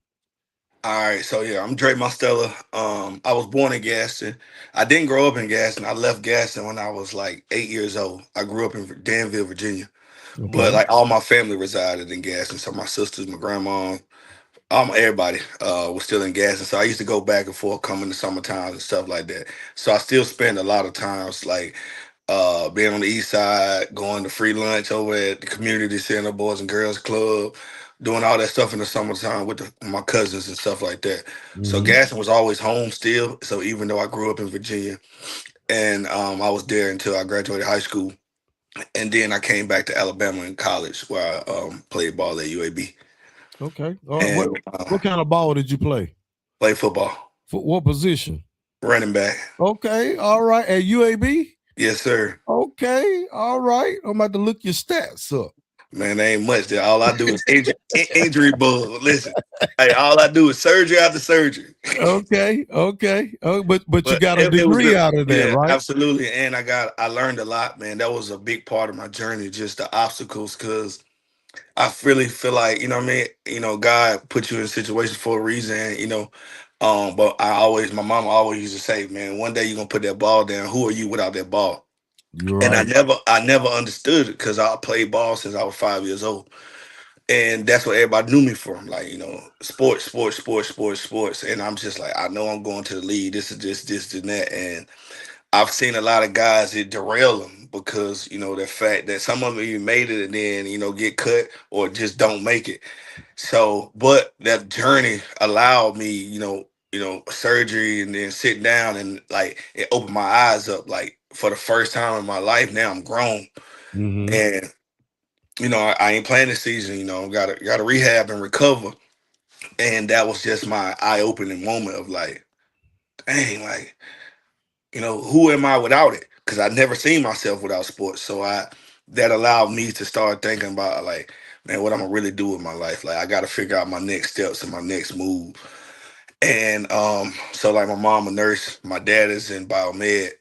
All right, so yeah, I'm Dre Mostella. I was born in Gaston. I didn't grow up in Gaston. I left Gaston when I was like 8 years old. I grew up in Danville, Virginia, but Okay. like all my family resided in Gaston. So my sisters, my grandma, everybody was still in Gaston. So I used to go back and forth, coming to summertime and stuff like that. So I still spend a lot of times like being on the east side, going to free lunch over at the community center, Boys and Girls Club, doing all that stuff in the summertime with my cousins and stuff like that. So Mm-hmm. Gaston was always home still. So even though I grew up in Virginia, and I was there until I graduated high school, and then I came back to Alabama in college where I played ball at UAB Okay. All right. and What kind of ball did you play? played football, For what position? running back. Okay. All right. At UAB? Yes, sir. Okay. All right. I'm about to look your stats up. Man, there ain't much there. All I do is injury bug. Listen, hey, all I do is surgery after surgery. Okay. Okay. Oh, but you But got a it was degree good. out of that, Yeah, right? absolutely. And I learned a lot, man. That was a big part of my journey, just the obstacles, because I really feel like, you know what I mean? You know, God put you in situations for a reason, you know. But my mama always used to say, man, one day you're gonna put that ball down. Who are you without that ball? You're And right. I never understood it because I played ball since I was 5 years old. And that's what everybody knew me from, like, you know, sports. And I'm just like, I know I'm going to the league. This is this, and that. And I've seen a lot of guys it derail them because, you know, the fact that some of them even made it and then, you know, get cut or just don't make it. So, but that journey allowed me, surgery and then sit down and like it opened my eyes up. Like for the first time in my life, now I'm grown Mm-hmm. and I ain't playing this season. Got to rehab and recover, and that was just my eye opening moment of like, dang, like who am I without it? Because I never seen myself without sports. So that allowed me to start thinking about like, man, what I'm gonna really do with my life. Like I gotta figure out my next steps and my next move. And so like my mom a nurse, my dad is in biomed.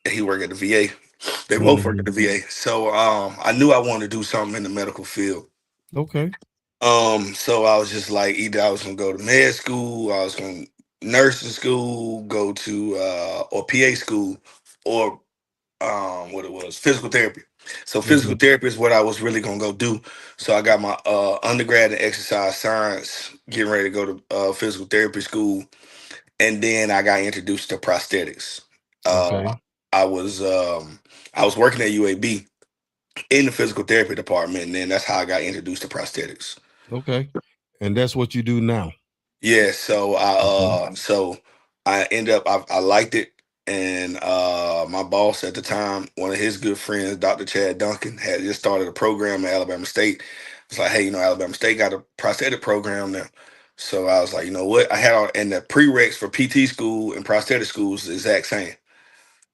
And he worked at the VA. They both work at Hmm. the VA. So I knew I wanted to do something in the medical field. Okay. So I was just like, either I was gonna go to med school, I was gonna nursing school, go to or PA school, or what it was, physical therapy. So physical Okay. therapy is what I was really gonna go do. So I got my undergrad in exercise science, getting ready to go to physical therapy school, and then I got introduced to prosthetics. Uh, Okay. I was um, I was working at UAB in the physical therapy department, and then that's how I got introduced to prosthetics. Okay. And that's what you do now. Yeah, so Okay. I end up I liked it, and my boss at the time, one of his good friends, Dr. Chad Duncan, had just started a program at Alabama State. It's like, hey, Alabama State got a prosthetic program now. So I was like, you know what? I had all and the prereqs for PT school and prosthetic school is the exact same.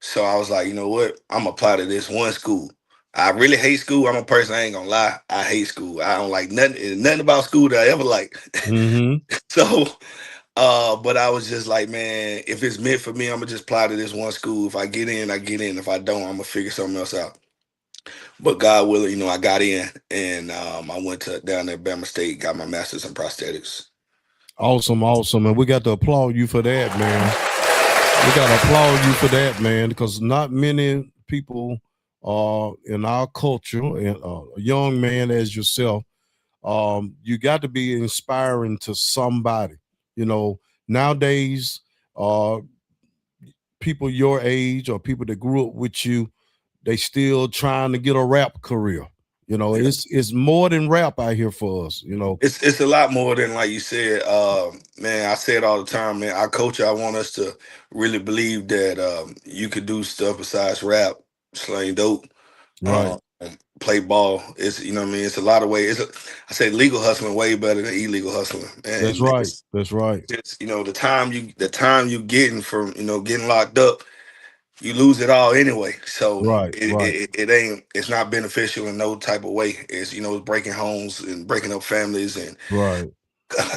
So I was like, you know what? I'm gonna apply to this one school. I really hate school. I'm a person, I ain't gonna lie. I hate school. I don't like nothing about school that I ever like. Hmm. So but I was just like, man, if it's meant for me, I'm gonna just apply to this one school. If I get in, I get in. If I don't, I'm gonna figure something else out. But God willing, I got in, and I went to down there, Bama State, got my master's in prosthetics. Awesome, awesome. And we got to applaud you for that, man. We got to applaud you for that, man, because not many people in our culture, and a young man as yourself, you got to be inspiring to somebody. You know, nowadays, uh, people your age or people that grew up with you, they still trying to get a rap career. You know, Yeah. it's more than rap out here for us. You know, It's a lot more than like you said, man. I say it all the time, man. Our culture, I want us to really believe that you could do stuff besides rap, slang dope, right? um, play ball. It's what I mean. It's a lot of ways. I say legal hustling way better than illegal hustling, That's and right. That's right. it's the time you getting from getting locked up, you lose it all anyway. So Right. Right. it ain't it's not beneficial in no type of way. It's breaking homes and breaking up families and Right.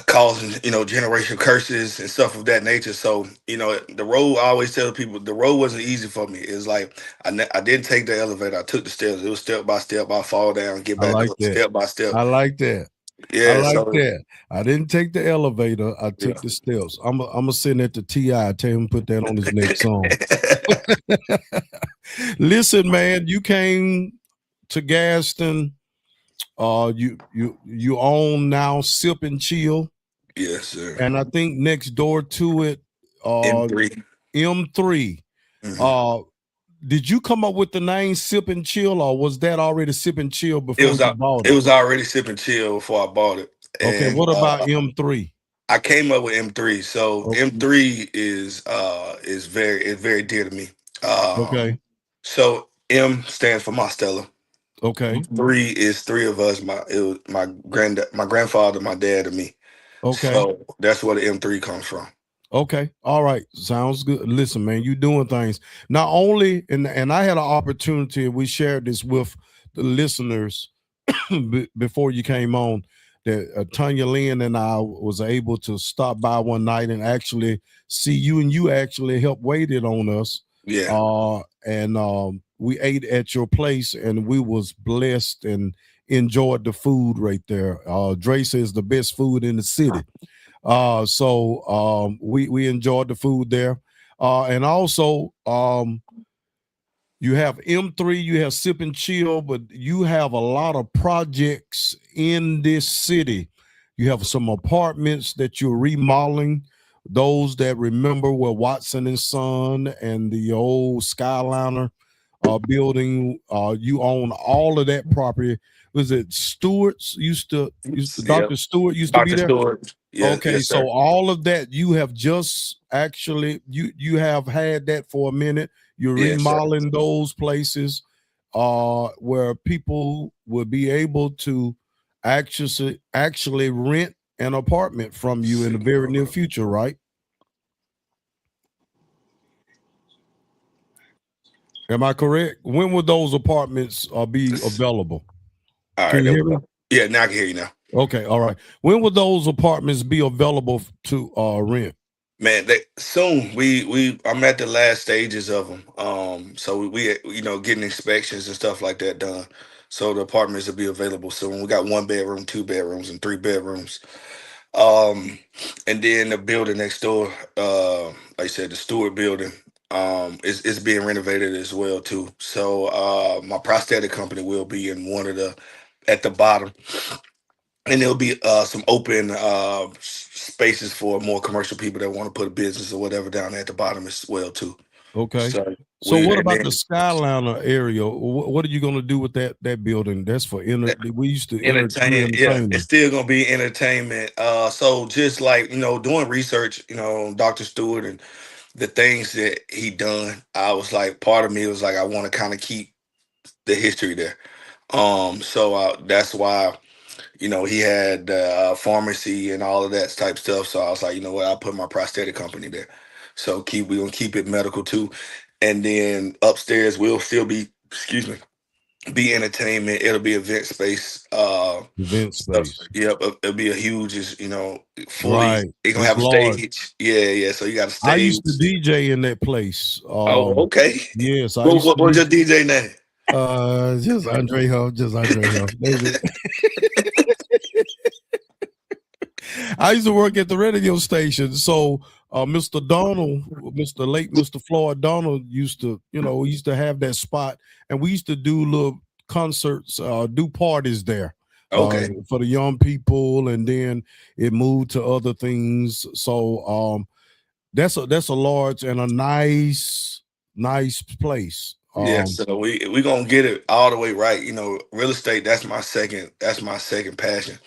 causing generational curses and stuff of that nature. So the road, I always tell people, the road wasn't easy for me. It's like I didn't take the elevator, I took the stairs. It was step by step. I fall down, get I back like up, that. step by step. I like that. I Yeah, like so that. I didn't take the elevator. I yeah. took the steps. I'm gonna send that to Ti. Tell him to put that on his next song. Listen, man, you came to Gaston. You own now Sip and Chill, Yes, sir. and I think next door to it, M3. M3. Mhm. Uh, did you come up with the name Sip and Chill, or was that already Sip and Chill It before was you out- bought it it? was already sipping chill before I bought it, Okay, and what about M3? I came up with M3. So Okay, M3 is very dear to me. okay, So M stands for Mostella. okay, Three is three of us. It was my grandfather, my dad, and me. okay. So that's where the M3 comes from. Okay. All right. Sounds good. Listen, man, you doing things. Not only, and I had an opportunity, we shared this with the listeners before you came on, that Tanya Lynn and I was able to stop by one night and actually see you, and you actually helped waited on us. Yeah. And we ate at your place, and we was blessed and enjoyed the food right there. Dre says the best food in the city. So we enjoyed the food there. And also you have M3, you have Sip and Chill, but you have a lot of projects in this city. You have some apartments that you're remodeling. Those that remember where Watson and Son and the old Skyliner building, you own all of that property. Was it Stewart's used to Yeah. Dr. Stewart used to be Dr. there? Stewart. Yes, Okay, yes, so sir. all of that you have just actually you have had that for a minute. You're Yes, sir. remodeling those places where people will be able to actually rent an apartment from you in the very near future, right? Am I correct? When will those apartments be available? All Can right, you there hear we me? go. Yeah, now I can hear you now. Okay, all right. When will those apartments be available to rent? Man, soon I'm at the last stages of them. So we getting inspections and stuff like that done. So the apartments will be available soon. We got 1 bedroom, 2 bedrooms, and 3 bedrooms. Um, and then the building next door, like I said, the Stewart building, is being renovated as well too. So my prosthetic company will be in one of the at the bottom, and there'll be some open spaces for more commercial people that want to put a business or whatever down there at the bottom as well too. Okay. So So we what and about the then Skyliner area? What are you going to do with that building? That's for we used to do entertain, yeah, it's entertainment. still gonna be entertainment. So just like doing research, Dr. Stewart and the things that he done, I was like, part of me was like, I want to kind of keep the history there. So that's why he had pharmacy and all of that type stuff. So I was like, you know what, I'll put my prosthetic company there. So we're gonna keep it medical too, and then upstairs will still be, excuse me, be entertainment. It'll be event space. Event Stuff. space. Yep, it'll be a huge, fully. Right. It's gonna It's have a large. stage. Yeah, yeah. So you got a I stage. used to DJ in that place. Oh, okay. Yes, I What, used what to what's do your DJ name? just Andre Huff, just Andre Huff. I used to work at the radio station. So Mr. Donald, Mr. Floyd Donald used to, we used to have that spot, and we used to do little concerts, do parties there Okay. for the young people, and then it moved to other things. So that's a large and a nice place. Yeah, so we gonna get it all the way right. Real estate, that's my second passion.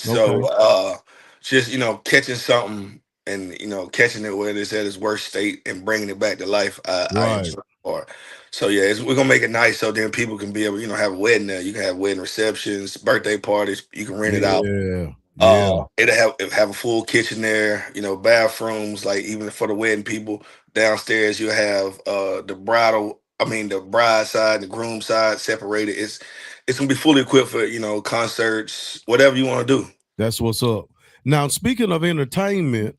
Okay. So just catching something and catching it where it's at its worst state and bringing it back to life. I Right. enjoy the part. So yeah, we're gonna make it nice so then people can be able have a wedding there. You can have wedding receptions, birthday parties. You can rent it out. Yeah. Yeah. It'll have a full kitchen there, bathrooms, like even for the wedding people. Downstairs you have the bride side and the groom side separated. It's gonna be fully equipped for, concerts, whatever you want to do. That's what's up. Now, speaking of entertainment,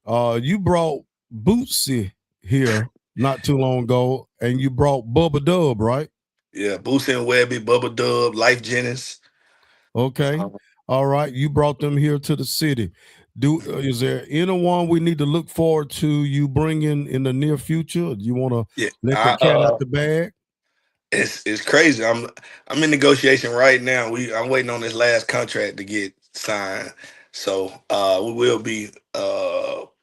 you brought Bootsy here not too long ago, and you brought Bubba Dub, right? Yeah, Boosie and Webby, Bubba Dub, Life Jennings. Okay. All right. You brought them here to the city. Is there anyone we need to look forward to you bringing in the near future? Do you want to Yeah, let the cat out the bag? it's crazy. I'm in negotiation right now. I'm waiting on this last contract to get signed. So we will be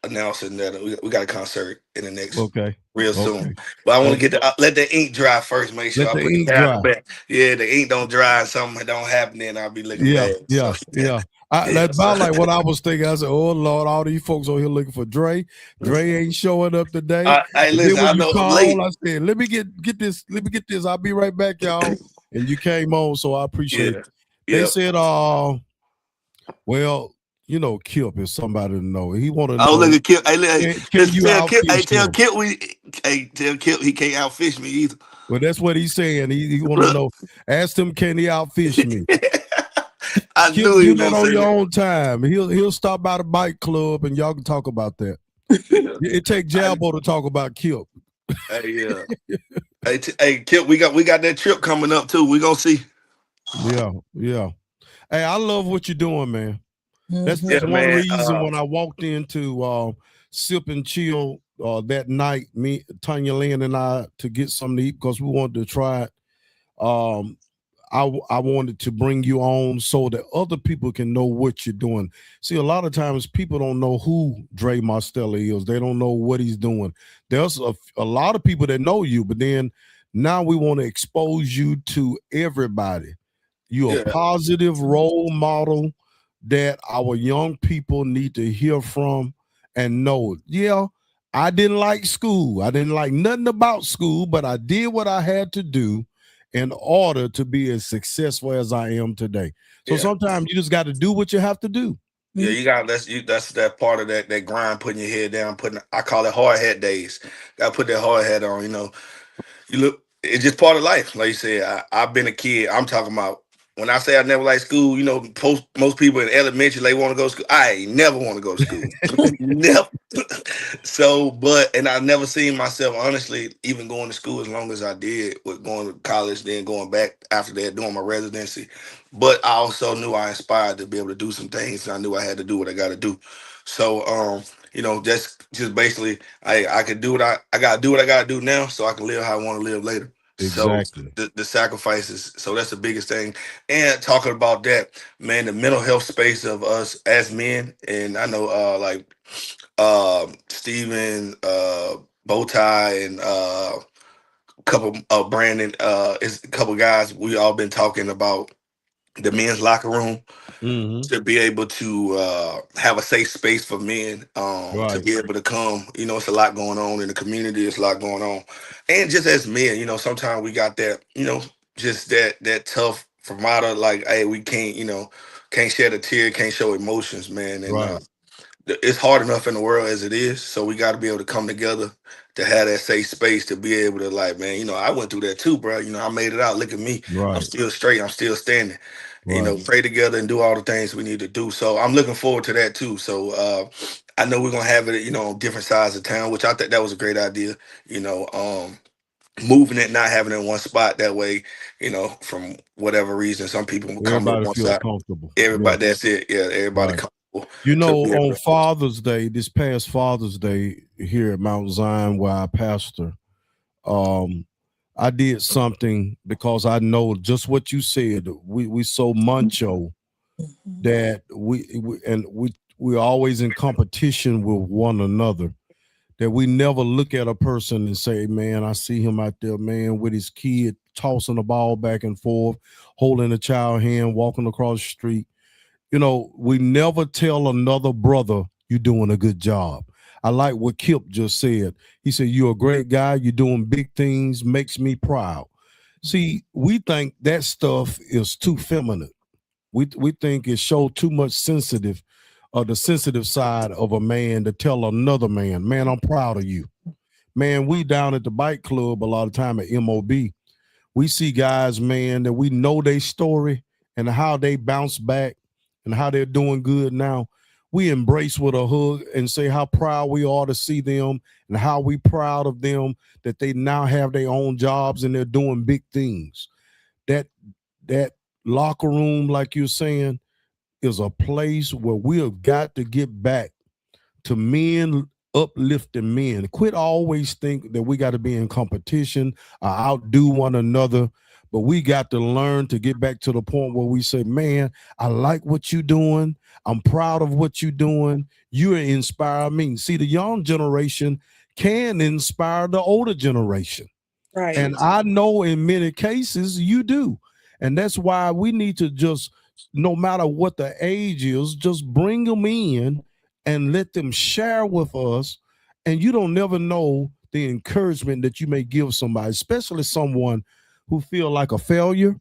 announcing that we got a concert in the next Okay. real soon. Okay. But I want Okay. to let the ink dry first. Make sure Let I the put the ink cat dry. on the back. Yeah, the ink don't dry and something don't happen, then I'll be looking Yeah, bad. yeah, So yeah. yeah. That's about like what I was thinking. I said, "Oh Lord, all these folks over here looking for Dre. Dre ain't showing up today." Hey, And then listen, when I you know I'm call, late. I said, "Let me get this. Let me get this. I'll be right back, y'all." And you came on, so I appreciate Yeah. it. They Yep. said, well, Kip is somebody to know. He want to Oh, look know, at Kip. Hey, can you tell Kip. Hey, outfish tell him? Kip tell Kip he can't outfish me either. Well, that's what he's saying. He want to Look. know. Ask him, can he outfish me? I Kip, knew he do was that gonna on say your that. own time. He'll stop by the bike club and y'all can talk about that. Yeah. It take Jabbo to talk about Kip. Hey, yeah. Hey, Kip, we got that trip coming up too. We gonna see. Yeah, yeah. Hey, I love what you're doing, man. That's Mhm. that's Yeah, one man. reason when I walked into Sip and Chill that night, me, Tanya Lynn, and I to get something to eat because we wanted to try it. Um, I wanted to bring you on so that other people can know what you're doing. See, a lot of times people don't know who Dre Mostella is. They don't know what he's doing. There's a lot of people that know you, but then now we want to expose you to everybody. You're a Yeah, positive role model that our young people need to hear from and know. Yeah, I didn't like school. I didn't like nothing about school, but I did what I had to do in order to be as successful as I am today. So yeah, sometimes you just got to do what you have to do. yeah. You got that's that part of that grind, putting your head down, I call it hard hat days. Got to put that hard hat on. you look, it's just part of life. Like you said, I've been a kid. I'm talking about when I say I never liked school, you know, most people in elementary, they want to go to school. I ain't never want to go to school. Never. So, and I never seen myself, honestly, even going to school as long as I did, with going to college, then going back after that, doing my residency. But I also knew I inspired to be able to do some things. And I knew I had to do what I got to do. So, you know, just basically, I could do what I gotta do what I gotta do now, so I can live how I want to live later. So Exactly. the sacrifices, so that's the biggest thing. And talking about that, man, the mental health space of us as men, and I know like Steven, Bowtie, and couple Brandon, is a couple guys. We all been talking about the men's locker room, Mm-hmm. to be able to have a safe space for men, to Right. be able to come. You know, it's a lot going on in the community. It's a lot going on, and just as men, you know, sometimes we got that, you know, just that tough formato. Like, hey, we can't, you know, can't shed a tear, can't show emotions, man, and Right. it's hard enough in the world as it is. So we got to be able to come together to have that safe space to be able to, like, man, you know, I went through that too, bro. You know, I made it out. Look at me. I'm Right. still straight. I'm still standing. You know, Right. pray together and do all the things we need to do. So I'm looking forward to that too. So I know we're gonna have it, you know, on different sides of town, which I think that was a great idea. You know, moving it, not having it in one spot. That way, you know, from whatever reason, some people will come to Everybody one feel side. comfortable. Yeah. Everybody, that's it. Yeah, everybody Right. comfortable You to know, be able on to. Father's Day, this past Father's Day here at Mount Zion, where I pastor, um, I did something because I know just what you said. We so macho Mhm. that we're always in competition with one another. That we never look at a person and say, "Man, I see him out there, man, with his kid tossing the ball back and forth, holding a child hand, walking across the street." You know, we never tell another brother you're doing a good job. I like what Kip just said. He said, "You're a great guy. You're doing big things. Makes me proud." See, we think that stuff is too feminine. We think it shows too much sensitive, the sensitive side of a man to tell another man, "Man, I'm proud of you." Man, we down at the bike club a lot of time at MOB, we see guys, man, that we know their story and how they bounce back and how they're doing good now. We embrace with a hug and say how proud we are to see them and how we proud of them that they now have their own jobs and they're doing big things. That that locker room, like you're saying, is a place where we have got to get back to men uplifting men. Quit always think that we got to be in competition or outdo one another. But we got to learn to get back to the point where we say, "Man, I like what you're doing. I'm proud of what you're doing. You inspire me." See, the young generation can inspire the older generation. Right. And I know in many cases you do. And that's why we need to just, no matter what the age is, just bring them in and let them share with us. And you don't never know the encouragement that you may give somebody, especially someone who feel like a failure,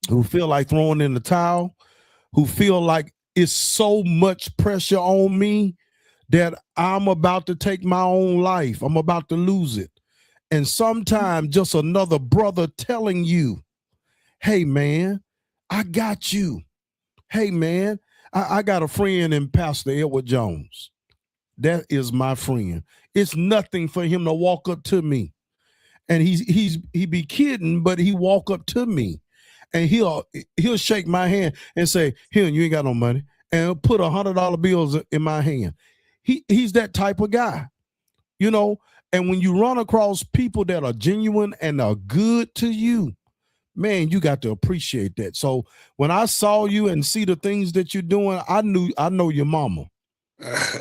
who feel like throwing in the towel, who feel like it's so much pressure on me that I'm about to take my own life. I'm about to lose it. And sometimes just another brother telling you, "Hey, man, I got you. Hey, man, I got a friend in Pastor Edward Jones. That is my friend. It's nothing for him to walk up to me. And he be kidding, but he walk up to me and he'll shake my hand and say, "Here, you ain't got no money," and he'll put $100 bills in my hand. He's that type of guy, you know. And when you run across people that are genuine and are good to you, man, you got to appreciate that. So when I saw you and see the things that you're doing, I know your mama,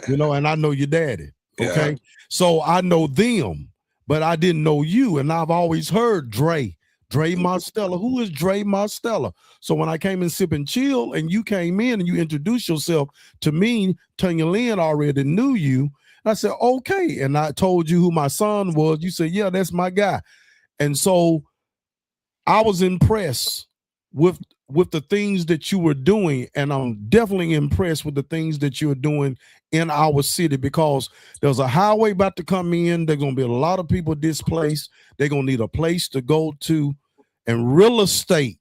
you know, and I know your daddy. Yeah. Okay. So I know them, but I didn't know you. And I've always heard Dre Mostella. Who is Dre Mostella? So when I came in Sip and Chill and you came in and you introduced yourself to me, Tanya Lynn already knew you. I said, okay. And I told you who my son was. You said, yeah, that's my guy. And so I was impressed with with the things that you were doing, and I'm definitely impressed with the things that you're doing in our city, because there's a highway about to come in. There's going to be a lot of people displaced. They're going to need a place to go to, and real estate,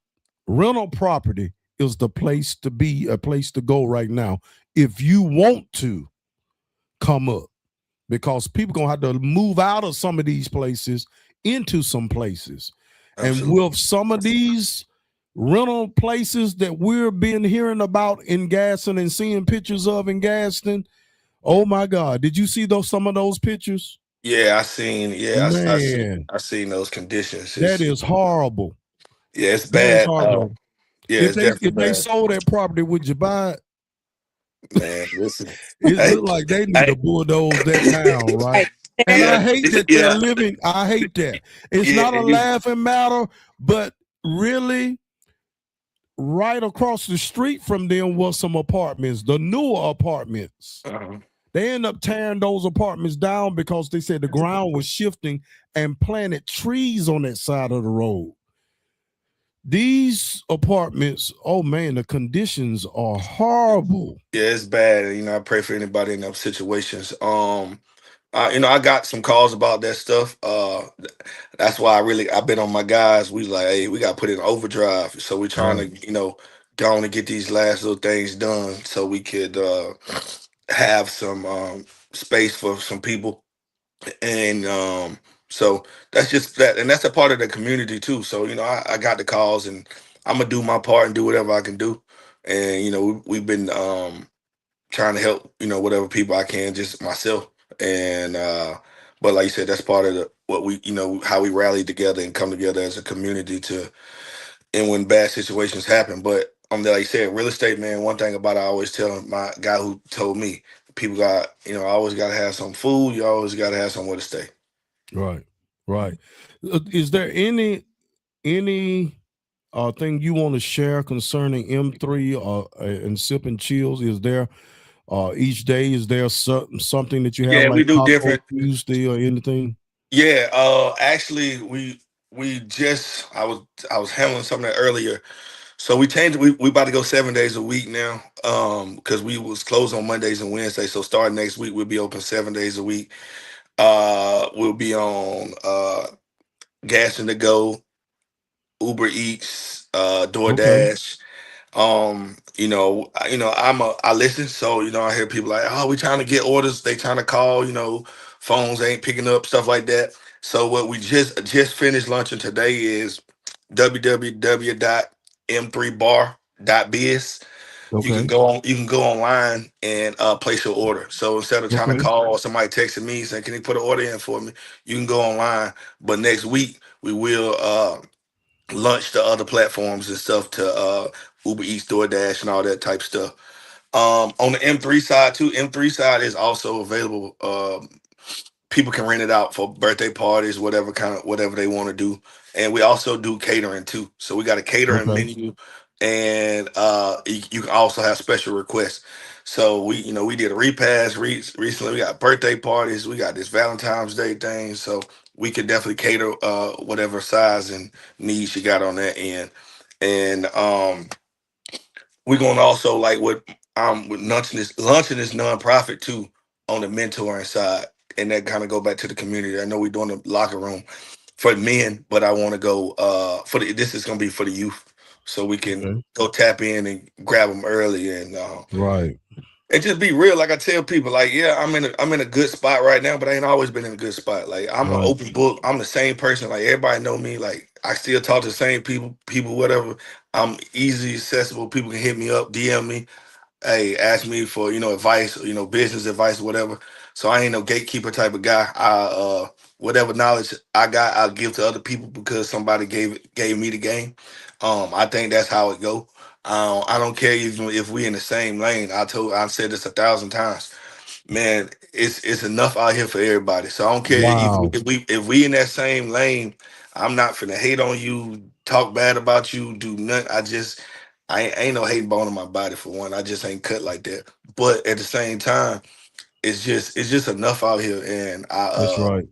rental property is the place to be, a place to go right now if you want to come up, because people gonna have to move out of some of these places into some places. And Absolutely. with some of these rental places that we're been hearing about in Gaston and seeing pictures of in Gaston, oh my God, did you see those, some of those pictures? Yeah, I seen. Yeah, Man, I seen those conditions. that is horrible. Yeah, it's That is bad. horrible. Yeah, If it's they definitely if they bad. sold that property, would you buy it? Man, listen. It Hey, looked like they need to hey. bulldoze that town, right? Right. And Yeah, I hate that they're yeah, living. I hate that. It's yeah. not a laughing matter, but really, right across the street from them was some apartments, the newer apartments. Uh-huh. They end up tearing those apartments down because they said the ground was shifting and planted trees on that side of the road. These apartments, oh man, the conditions are horrible. Yeah, it's bad. You know, I pray for anybody in those situations. You know, I got some calls about that stuff. That's why I've been on my guys. We like, hey, we got to put in overdrive. So we're trying Right. to, go on and get these last little things done so we could have some space for some people. And so that's just that, and that's a part of the community too. So I got the calls, and I'm gonna do my part and do whatever I can do. And we've been trying to help, whatever people I can, just myself. And but like you said, that's part of what we, how we rally together and come together as a community to, and when bad situations happen. But like you said, real estate, man, one thing about it, I always tell my guy who told me, people got, I always got to have some food. You always got to have somewhere to stay. Right. Right. Is there any thing you want to share concerning M3 and sip and chills? Is there each day, is there something that you have Yeah, we like do Taco different. Tuesday or anything? Yeah, actually, we just I was handling something earlier. So we changed. We about to go 7 days a week now. Because we was closed on Mondays and Wednesdays. So starting next week, we'll be open 7 days a week. We'll be on Gas and to Go, Uber Eats, Okay. DoorDash. I listen, so I hear people like, oh, we trying to get orders, they trying to call, phones ain't picking up, stuff like that. So what we just finished launching today is www.m3bar.biz. Okay. You can go online and place your order. So instead of trying to Okay. call, or somebody texting me saying, can you put an order in for me, you can go online. But next week we will launch the other platforms and stuff to Uber Eats, DoorDash, and all that type stuff. On the M3 side too, M3 side is also available. People can rent it out for birthday parties, whatever they want to do. And we also do catering too. So we got a catering Okay. menu, and you can also have special requests. So we did a repast recently. We got birthday parties. We got this Valentine's Day thing. So we could definitely cater whatever size and needs you got on that end. And we're gonna also, like, with launching this nonprofit too on the mentoring side, and that kind of go back to the community. I know we're doing the locker room for men, but I want to go this is gonna be for the youth, so we can Okay. go tap in and grab them early, Right. and just be real. Like I tell people, like, yeah, I'm in a good spot right now, but I ain't always been in a good spot. Like, I'm an Right. open book. I'm the same person. Like, everybody know me. Like, I still talk to the same people, whatever. I'm easy accessible. People can hit me up, DM me, hey, ask me for advice, business advice, whatever. So I ain't no gatekeeper type of guy. Whatever knowledge I got, I'll give to other people because somebody gave me the game. I think that's how it go. I don't care even if we in the same lane. I've said this 1,000 times. Man, it's enough out here for everybody. So I don't care if Wow. we in that same lane. I'm not finna hate on you, talk bad about you, do nothing. I ain't no hating bone in my body, for one. I just ain't cut like that. But at the same time, it's just enough out here, and That's right.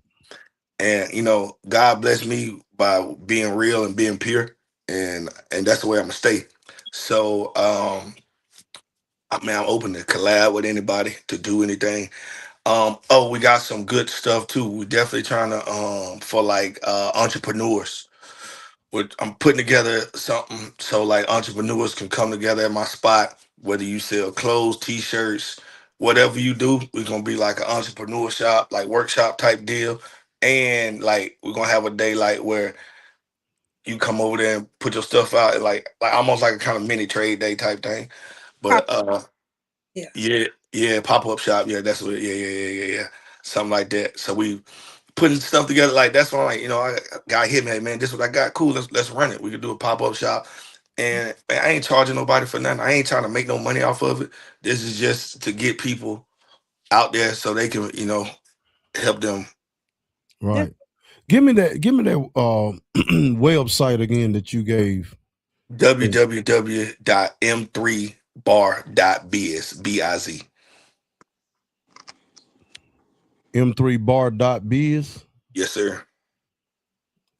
God bless me by being real and being pure, and that's the way I'm gonna stay. So I mean, I'm open to collab with anybody to do anything. Oh, we got some good stuff too. We definitely trying to for like entrepreneurs. I'm putting together something so like entrepreneurs can come together at my spot. Whether you sell clothes, t-shirts, whatever you do, we're gonna be like an entrepreneur shop, like workshop type deal. And like we're gonna have a day like where you come over there and put your stuff out, like almost like a kind of mini trade day type thing. But Pop, yeah. yeah, yeah, pop up shop. Yeah, that's what. Yeah, yeah, yeah, yeah, yeah. Something like that. So we putting stuff together. Like that's why, like, I got hit me. Hey, man, this what I got. Cool. Let's run it. We could do a pop up shop. And man, I ain't charging nobody for nothing. I ain't trying to make no money off of it. This is just to get people out there so they can, help them. Yeah. Right. Give me that website again that you gave. www.m3bar.biz. biz. M3bar.biz. Yes, sir.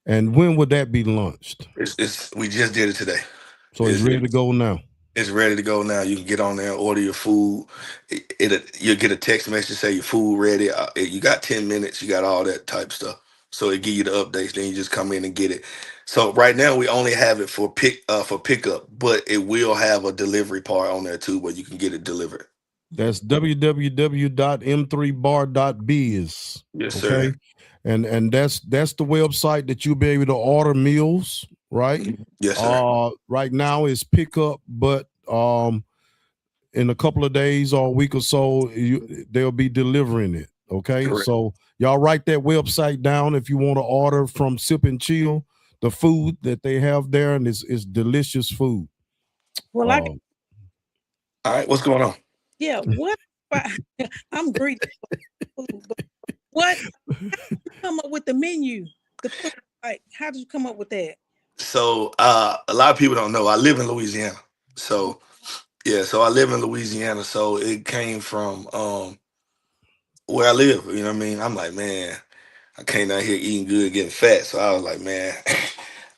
And when would that be launched? It's we just did it today. So it's It's, ready to go now. It's ready to go now. You can get on there, order your food. You'll get a text message say your food ready. You got 10 minutes. You got all that type stuff. So it give you the updates. Then you just come in and get it. So right now we only have it for pickup, but it will have a delivery part on there too, where you can get it delivered. That's www.m3bar.biz. Yes, sir. Okay. And that's the website that you'll be able to order meals, right? Yes, sir. Right now is pickup, but in a couple of days or a week or so, they'll be delivering it. Okay. Correct. So y'all write that website down if you want to order from Sip and Chill, the food that they have there, and it's delicious food. Well, Uh, All right. What's going on? yeah. What? I'm greedy for food, but what? Come up with the menu? The food. Like, how did you come up with that? So a lot of people don't know. I live in Louisiana. So yeah, so I live in Louisiana. So it came from where I live. You know what I mean? I'm like, man, I came out here eating good, getting fat. So I was like, man,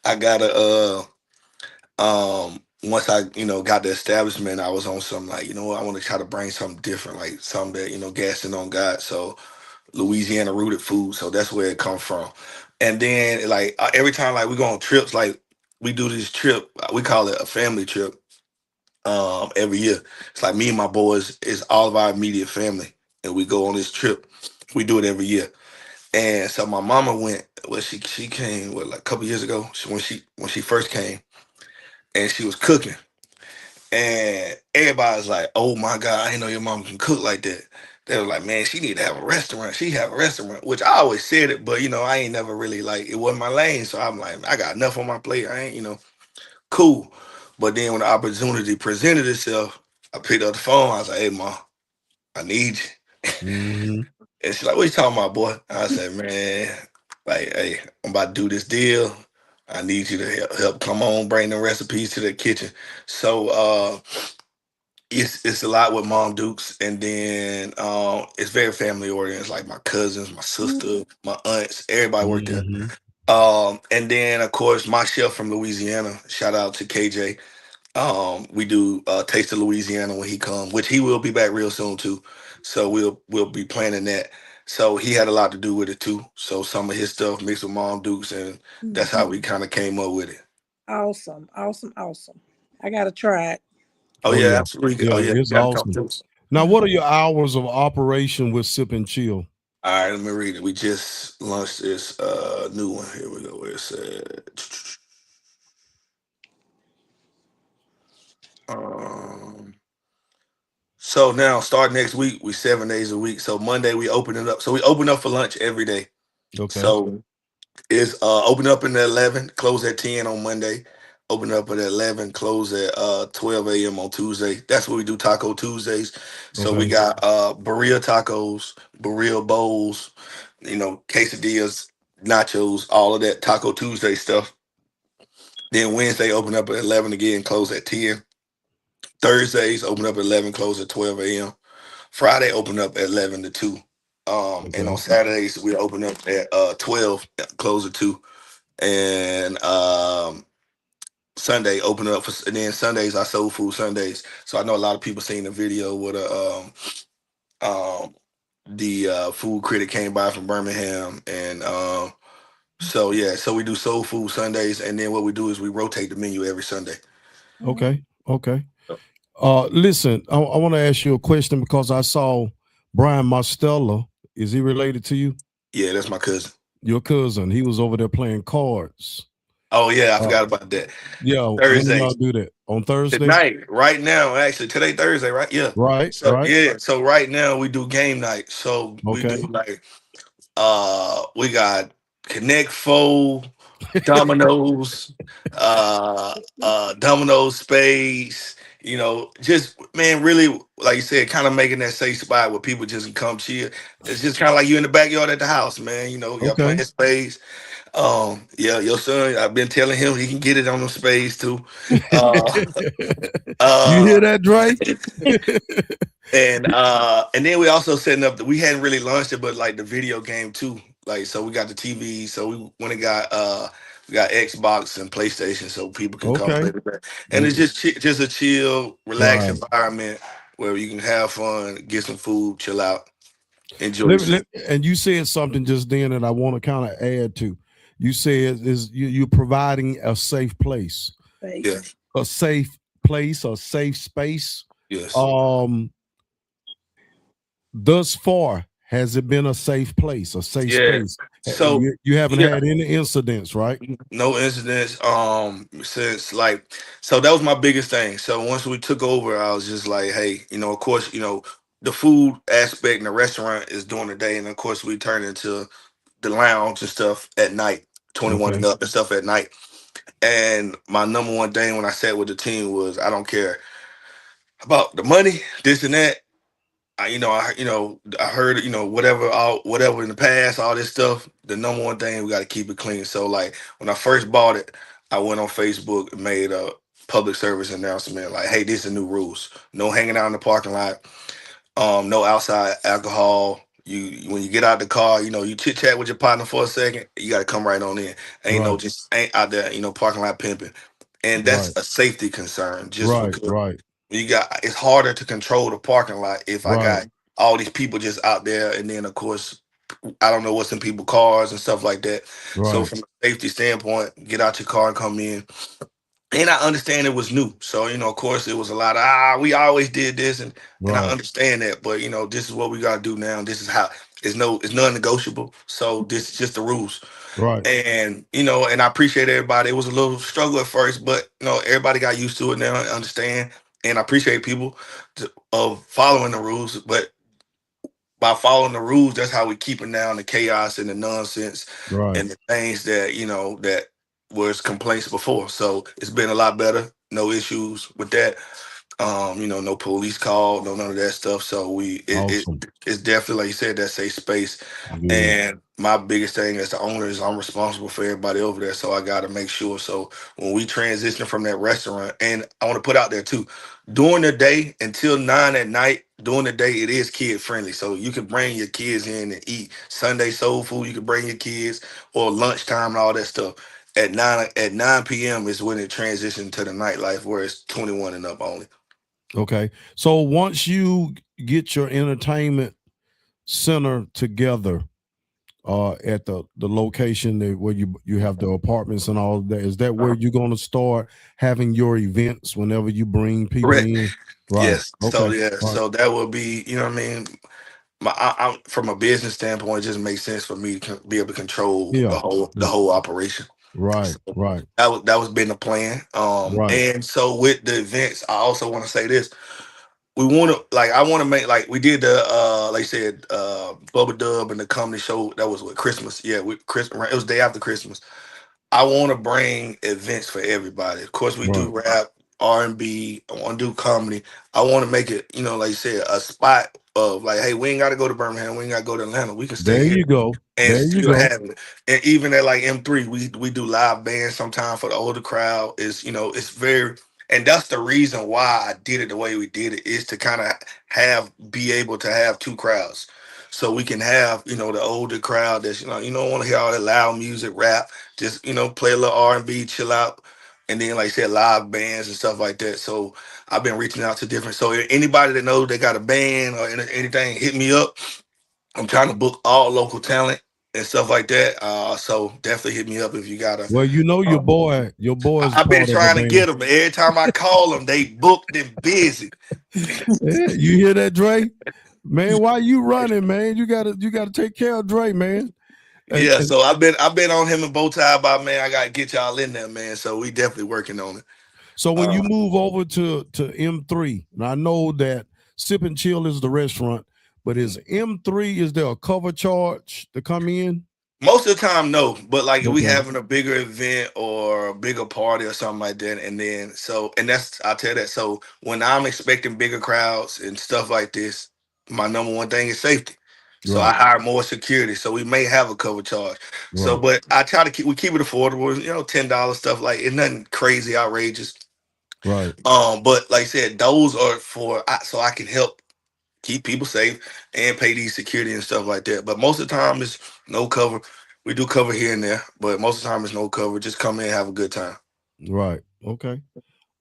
I gotta once I, got the establishment, I was on some like, I want to try to bring something different, like something that, gassing on God. So Louisiana rooted food. So that's where it comes from. And then like every time like we go on trips, like we do this trip, we call it a family trip every year. It's like me and my boys, it's all of our immediate family. And we go on this trip. We do it every year. And so my mama went, well, she came like a couple years ago, when she first came, and she was cooking. And everybody's like, "Oh my God, I didn't know your mom can cook like that." They were like, "Man, she need to have a restaurant. She have a restaurant," which I always said it, but I ain't never really like it wasn't my lane. So I'm like, I got enough on my plate. I ain't, cool. But then when the opportunity presented itself, I picked up the phone. I was like, "Hey, mom, I need you." mhm. And she's like, "What you talking about, boy?" I said, "Man, like, hey, I'm about to do this deal. I need you to help come on, bring the recipes to the kitchen." So it's a lot with Mom Dukes, and then it's very family oriented. It's like my cousins, my sister, my aunts, everybody worked there. Mhm. And then of course my chef from Louisiana. Shout out to KJ. We do Taste of Louisiana when he come, which he will be back real soon too. So we'll be planning that. So he had a lot to do with it too. So some of his stuff mixed with Mom Dukes, and that's Mhm. how we kind of came up with it. Awesome, awesome, awesome. I gotta try it. Oh Oh yeah, yeah. absolutely. Oh Yeah, yeah, it's gotta come awesome. too. Now, Mhm. what are your hours of operation with Sip and Chill? All right, let me read it. We just launched this new one. Here we go. Where it said, um, so now start next week. We 7 days a week. So Monday we open it up. So we open up for lunch every day. Okay. So it's open up in the 11, close at 10 on Monday. Open up at 11, close at 12 a.m. on Tuesday. That's what we do Taco Tuesdays. So we Okay. got burrito tacos, burrito bowls, quesadillas, nachos, all of that Taco Tuesday stuff. Then Wednesday open up at 11 again, close at 10. Thursdays open up at 11, close at 12 a.m. Friday open up at 11 to 2. And on Okay. Saturdays we open up at 12, close at 2. And Sunday, open it up for, and then Sundays I soul food Sundays. So I know a lot of people seen the video with the food critic came by from Birmingham, and so yeah, so we do soul food Sundays, and then what we do is we rotate the menu every Sunday. Okay. Okay. Listen, I want to ask you a question because I saw Brian Mostella. Is he related to you? Yeah, that's my cousin. Your cousin. He was over there playing cards. Oh yeah, I Uh, forgot about that. yeah. When Thursday y'all do that? On Thursday? tonight, right now, actually today Thursday, right? Yeah. Right. So Right. yeah, so right now we do game night. So we do Okay. like we got Connect Four, Dominoes, Dominoes Space, you know, just man, really like you said, kind of making that safe spot where people just can come chill. It's just kind of like you in the backyard at the house, man. You know, y'all playing Okay. space. Yeah, your son, I've been telling him he can get it on the space too. Uh You hear uh that, Dre? and then we also setting up we hadn't really launched it, but like the video game too. Like so we got the TV, so we went and got we got Xbox and PlayStation so people can come Okay. play with that. And it's And just a chill, relaxed right. environment where you can have fun, get some food, chill out, enjoy yourself. And you said something just then that I want to kind of add to. You said is you're providing a safe place, Space. Yes, a safe place, a safe space. yes. Um, thus far, has it been a safe place, a safe Yeah. space? So You haven't yeah, had any incidents, right? no incidents since like so that was my biggest thing. So once we took over I was just like, hey, you know, of course, you know, the food aspect in the restaurant is during the day, and of course we turn into the lounge and stuff at night, 21 and Okay. up and stuff at night. And my number one thing when I sat with the team was I don't care about the money, this and that. I heard, whatever in the past, all this stuff. The number one thing we got to keep it clean. So like when I first bought it, I went on Facebook and made a public service announcement like, "Hey, these are new rules. No hanging out in the parking lot. No outside alcohol. You when you get out the car, you know, you chit chat with your partner for a second. You got to come right on in. Ain't no Right. just ain't out there, parking lot pimping. And that's Right. a safety concern, just Right. because Right. you got it's harder to control the parking lot if I Right. got all these people just out there, and then of course I don't know what's in people's cars and stuff like that. So Right. from a safety standpoint, get out your car and come in. And I understand it was new, so of course it was a lot of we always did this, and I Right. understand that, but this is what we got to do now. This is how it's non-negotiable. So this is just the rules. Right. And and I appreciate everybody. It was a little struggle at first, but everybody got used to it now and understand. And I appreciate people of following the rules. But by following the rules, that's how we keeping down the chaos and the nonsense Right. and the things that that was complaints before. So it's been a lot better. No issues with that. No police call, no none of that stuff. So Awesome. it's definitely like you said, that safe space. Good. And my biggest thing as the owner is I'm responsible for everybody over there. So I gotta make sure. So when we transition from that restaurant, and I want to put out there too, during the day until 9 at night, during the day it is kid friendly. So you can bring your kids in and eat Sunday soul food. You can bring your kids or lunchtime and all that stuff. At 9 p.m. is when it transitions to the nightlife where it's 21 and up only. Okay. So once you get your entertainment center together at the location where you have the apartments and all of that, is that where you're going to start having your events whenever you bring people Correct. in? Right. Yes. So Okay. yeah. Right. So that would be, what I mean. From a business standpoint, it just makes sense for me to be able to control Yeah. the whole operation. Right. So Right. that was been the plan. Right. And so with the events, I also want to say this: we want to I want to make like we did the like you said Bubba Dub and the comedy show that was with Christmas. Yeah, with Christmas. It was day after Christmas. I want to bring events for everybody. Of course, we do Right. rap, R&B. I want to do comedy. I want to make it, like you said, a spot of like, hey, we ain't got to go to Birmingham. We ain't got to go to Atlanta. We can stay There here you go. and There you still go. have it. And even at like M3, we do live bands sometimes for the older crowd. Is it's very, and that's the reason why I did it the way we did it, is to kind of be able to have two crowds. So we can have, the older crowd that's, you don't want to hear all that loud music, rap, just, play a little R&B, chill out. and then like I said, live bands and stuff like that. So I've been reaching out to different. So anybody that knows they got a band or anything, hit me up. I'm trying to book all local talent and stuff like that. So definitely hit me up if you got a. Well, you know your boy is I've been part of a trying to band. get them. Every time I call them, they booked and busy. Yeah, you hear that, Dre? Man, why you running, man? You gotta take care of Dre, man. Yeah, And so I've been on him and Bowtie about, man. I gotta get y'all in there, man. So we definitely working on it. so when you Uh, move over to M3, and I know that Sip and Chill is the restaurant, but is M3, is there a cover charge to come in? Most of the time, no. But like if we Okay, having a bigger event or a bigger party or something like that, and then and that's I tell that. So when I'm expecting bigger crowds and stuff like this, my number one thing is safety. So I right, hire more security. So we may have a cover charge. So, right, but I try to keep it affordable. $10 stuff like it's nothing crazy outrageous. right, But like I said, those are so I can help keep people safe and pay these security and stuff like that. But most of the time it's no cover. We do cover here and there, but most of the time it's no cover. Just come in and have a good time. right. Okay.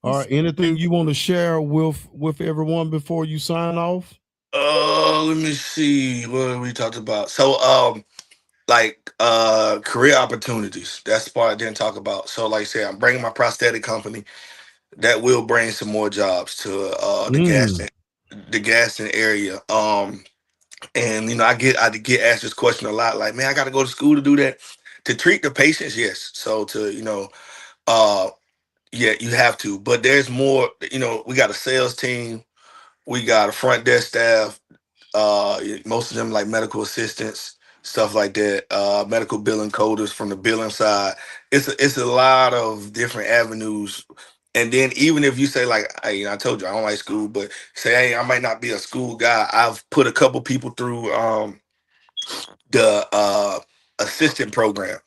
All right. Anything you want to share with everyone before you sign off? Let me see what we talked about. So like career opportunities. That's the part I didn't talk about. So like I said, I'm bringing my prosthetic company that will bring some more jobs to Mm, the Gaston area. And I get asked this question a lot, like, man, I got to go to school to do that. To treat the patients, yes. So uh, yeah, you have to. But there's more. We got a sales team, we got a front desk staff. Most of them like medical assistants, stuff like that. Medical billing coders from the billing side. It's a lot of different avenues. And then even if you say like, hey, I told you I don't like school, but say, hey, I might not be a school guy. I've put a couple people through the assistant program.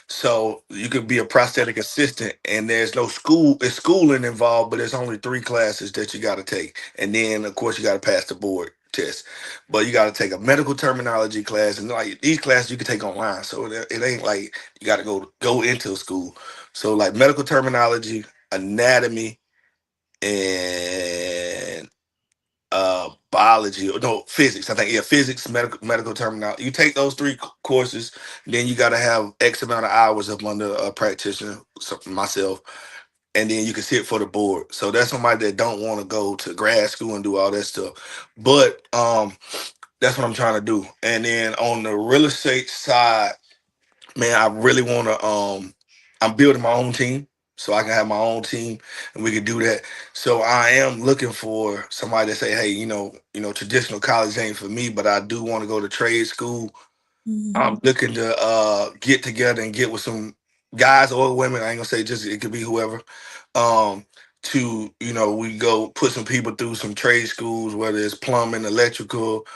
So you could be a prosthetic assistant, and there's no school. It's schooling involved, but there's only 3 classes that you got to take, and then of course you got to pass the board test. But you got to take a medical terminology class, and like these classes you can take online. So it ain't like you got to go into a school. So like medical terminology, anatomy, and biology or no physics. I think yeah, physics, medical terminology. You take those 3 courses, then you got to have X amount of hours up under a practitioner, so myself, and then you can sit for the board. So that's somebody that don't want to go to grad school and do all that stuff. But that's what I'm trying to do. And then on the real estate side, man, I really want to. I'm building my own team, so I can have my own team, and we can do that. So I am looking for somebody to say, hey, traditional college ain't for me, but I do want to go to trade school. Mhm. I'm looking to get together and get with some guys or women. I ain't gonna say just it could be whoever. Um, to we go put some people through some trade schools, whether it's plumbing, electrical,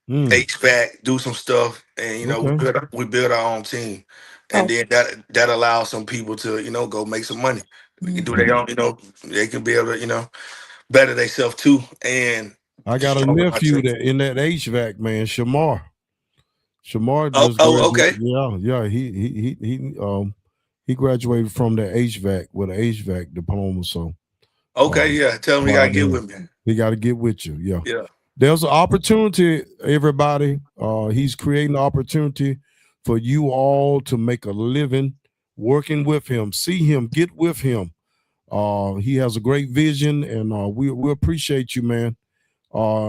mm, HVAC, do some stuff, and okay. we build our own team, and Oh, then that allows some people to go make some money. They can do mhm. their own, they can be able to better themselves too, and I got a just my nephew trade. that in that HVAC, man, Shamar. Shamar Oh, just oh, graduated. okay, Yeah, yeah. He graduated from the HVAC with an HVAC diploma. So okay, um, yeah. Tell them you gotta proud of get him. with me. He got to get with you. Yeah. Yeah, There's an opportunity, everybody. He's creating an opportunity for you all to make a living working with him. See him, get with him. He has a great vision, and we appreciate you, man.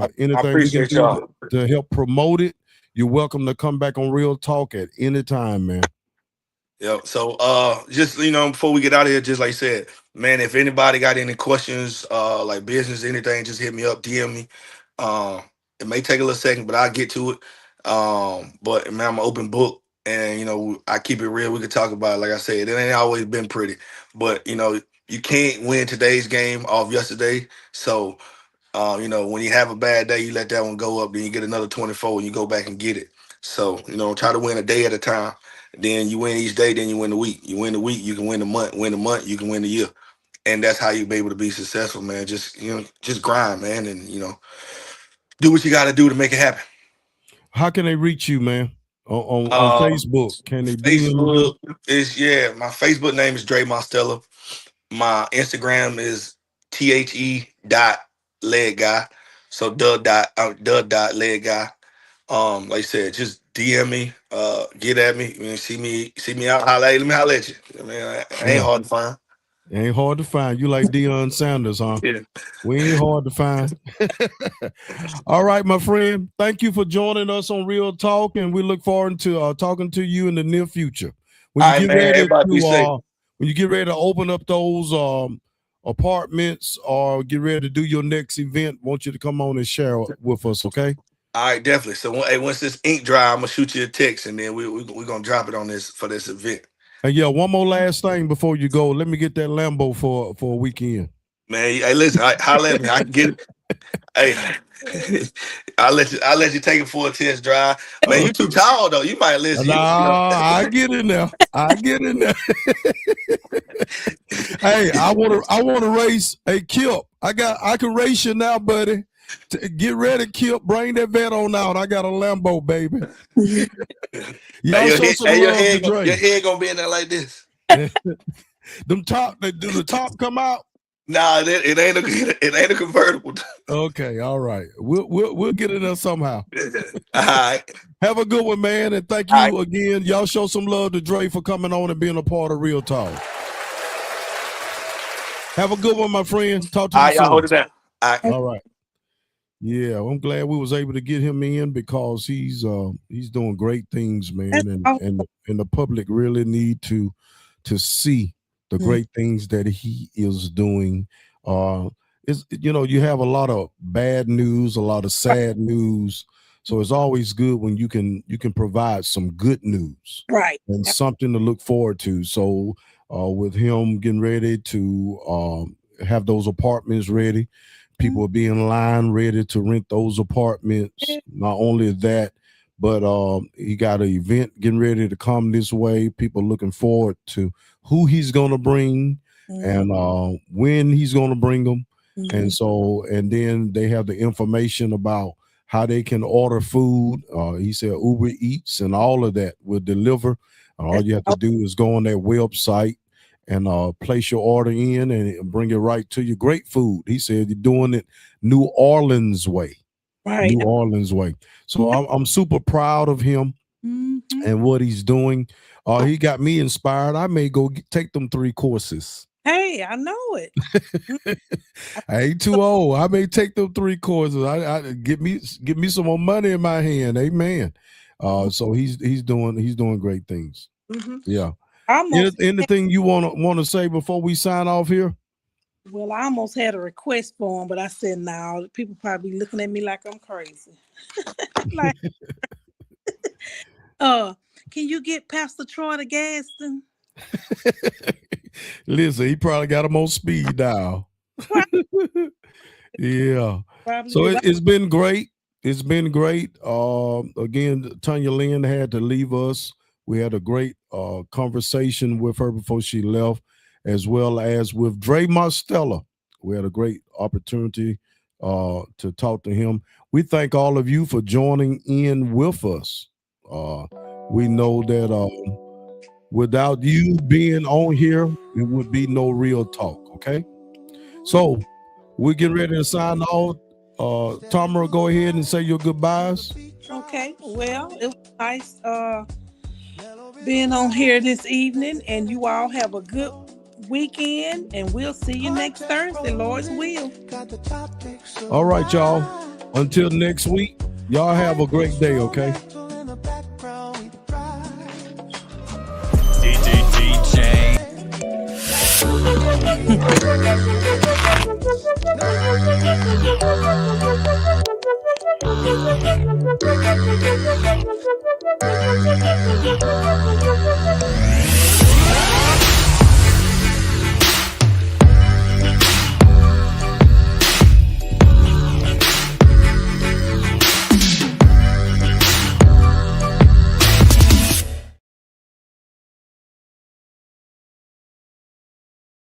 I Anything we can appreciate do y'all. to help promote it, you're welcome to come back on Real Talk at any time, man. Yeah. So just before we get out of here, just like I said, man, if anybody got any questions, like business, anything, just hit me up, DM me. Um, it may take a little second, but I'll get to it. But man, I'm an open book, and I keep it real. We could talk about it. Like I said, it ain't always been pretty, but you can't win today's game off yesterday. So when you have a bad day, you let that one go up, then you get another 24 and you go back and get it. So, try to win a day at a time. Then you win each day, then you win the week. You win the week, you can win the month. Win the month, you can win the year. And that's how you be able to be successful, man. Just grind, man, and do what you gotta do to make it happen. How can they reach you, man? On Um Facebook, can they DM you? Facebook is my Facebook name is Dre Mostella. My Instagram is the.leg guy. So the.leg guy. Like I said, just DM me, get at me. I mean, see me out, holla, let me holla at you. I mean, I ain't Yeah, hard to find. it ain't hard to find. You like Deion Sanders, huh? Yeah. We ain't hard to find. All right, my friend. Thank you for joining us on Real Talk, and we look forward to talking to you in the near future. When you All right, get man. ready Everybody be safe. to when you get ready to open up those apartments or get ready to do your next event, want you to come on and share with us, okay? All right, definitely. So once this ink dry, I'm gonna shoot you a text, and then we're gonna drop it on this for this event. And yeah, one more last thing before you go. Let me get that Lambo for a weekend. Man, hey, listen, holla at me. I can get it. Hey, I'll let you take it for a test drive. Man, you too tall though. You might listen. I get in there. I get in there. Hey, I want to race. Hey, Kip, I can race you now, buddy. Get ready, Kip. Bring that vet on out. I got a Lambo, baby. Y'all show some love to Dre. Your head gonna be in there like this. Do the top come out? Nah, it ain't a convertible. Okay, all right. We'll get in there somehow. All right. Have a good one, man, and thank you again. Y'all show some love to Dre for coming on and being a part of Real Talk. Have a good one, my friend. Talk to you soon. Y'all hold it down. All right. Yeah, I'm glad we was able to get him in because he's doing great things, man, and the public really need to see the great things that he is doing. It's you have a lot of bad news, a lot of sad news, so it's always good when you can provide some good news, right, and something to look forward to. So with him getting ready to have those apartments ready. People will be in line ready to rent those apartments. Not only that, but he got an event getting ready to come this way. People looking forward to who he's going to bring and when he's going to bring them. And then they have the information about how they can order food. He said Uber Eats and all of that will deliver. All you have to do is go on their website and place your order in and bring it right to you. Great food. He said you're doing it New Orleans way. Right. New Orleans way. So I'm super proud of him and what he's doing. He got me inspired. I may go take them 3 courses. Hey, I know it. I ain't too old. I may take them 3 courses. I give me some more money in my hand. Amen. So he's doing great things. Yeah. Anything you want to say before we sign off here? Well, I almost had a request for him, but I said, no, people probably looking at me like I'm crazy. Like, can you get Pastor Troy to Gaston? Listen, he probably got him on speed dial. Yeah. Probably so it's been great. It's been great. Again, Tanya Lynn had to leave us. We had a great conversation with her before she left, as well as with Dre Mostella. We had a great opportunity to talk to him. We thank all of you for joining in with us. We know that without you being on here, it would be no Real Talk, okay? So we're getting ready to sign off. Tamara, go ahead and say your goodbyes. Okay, well, it was nice being on here this evening, and you all have a good weekend, and we'll see you next Thursday, Lord's will. All right, y'all. Until next week, y'all have a great day, okay? DJ.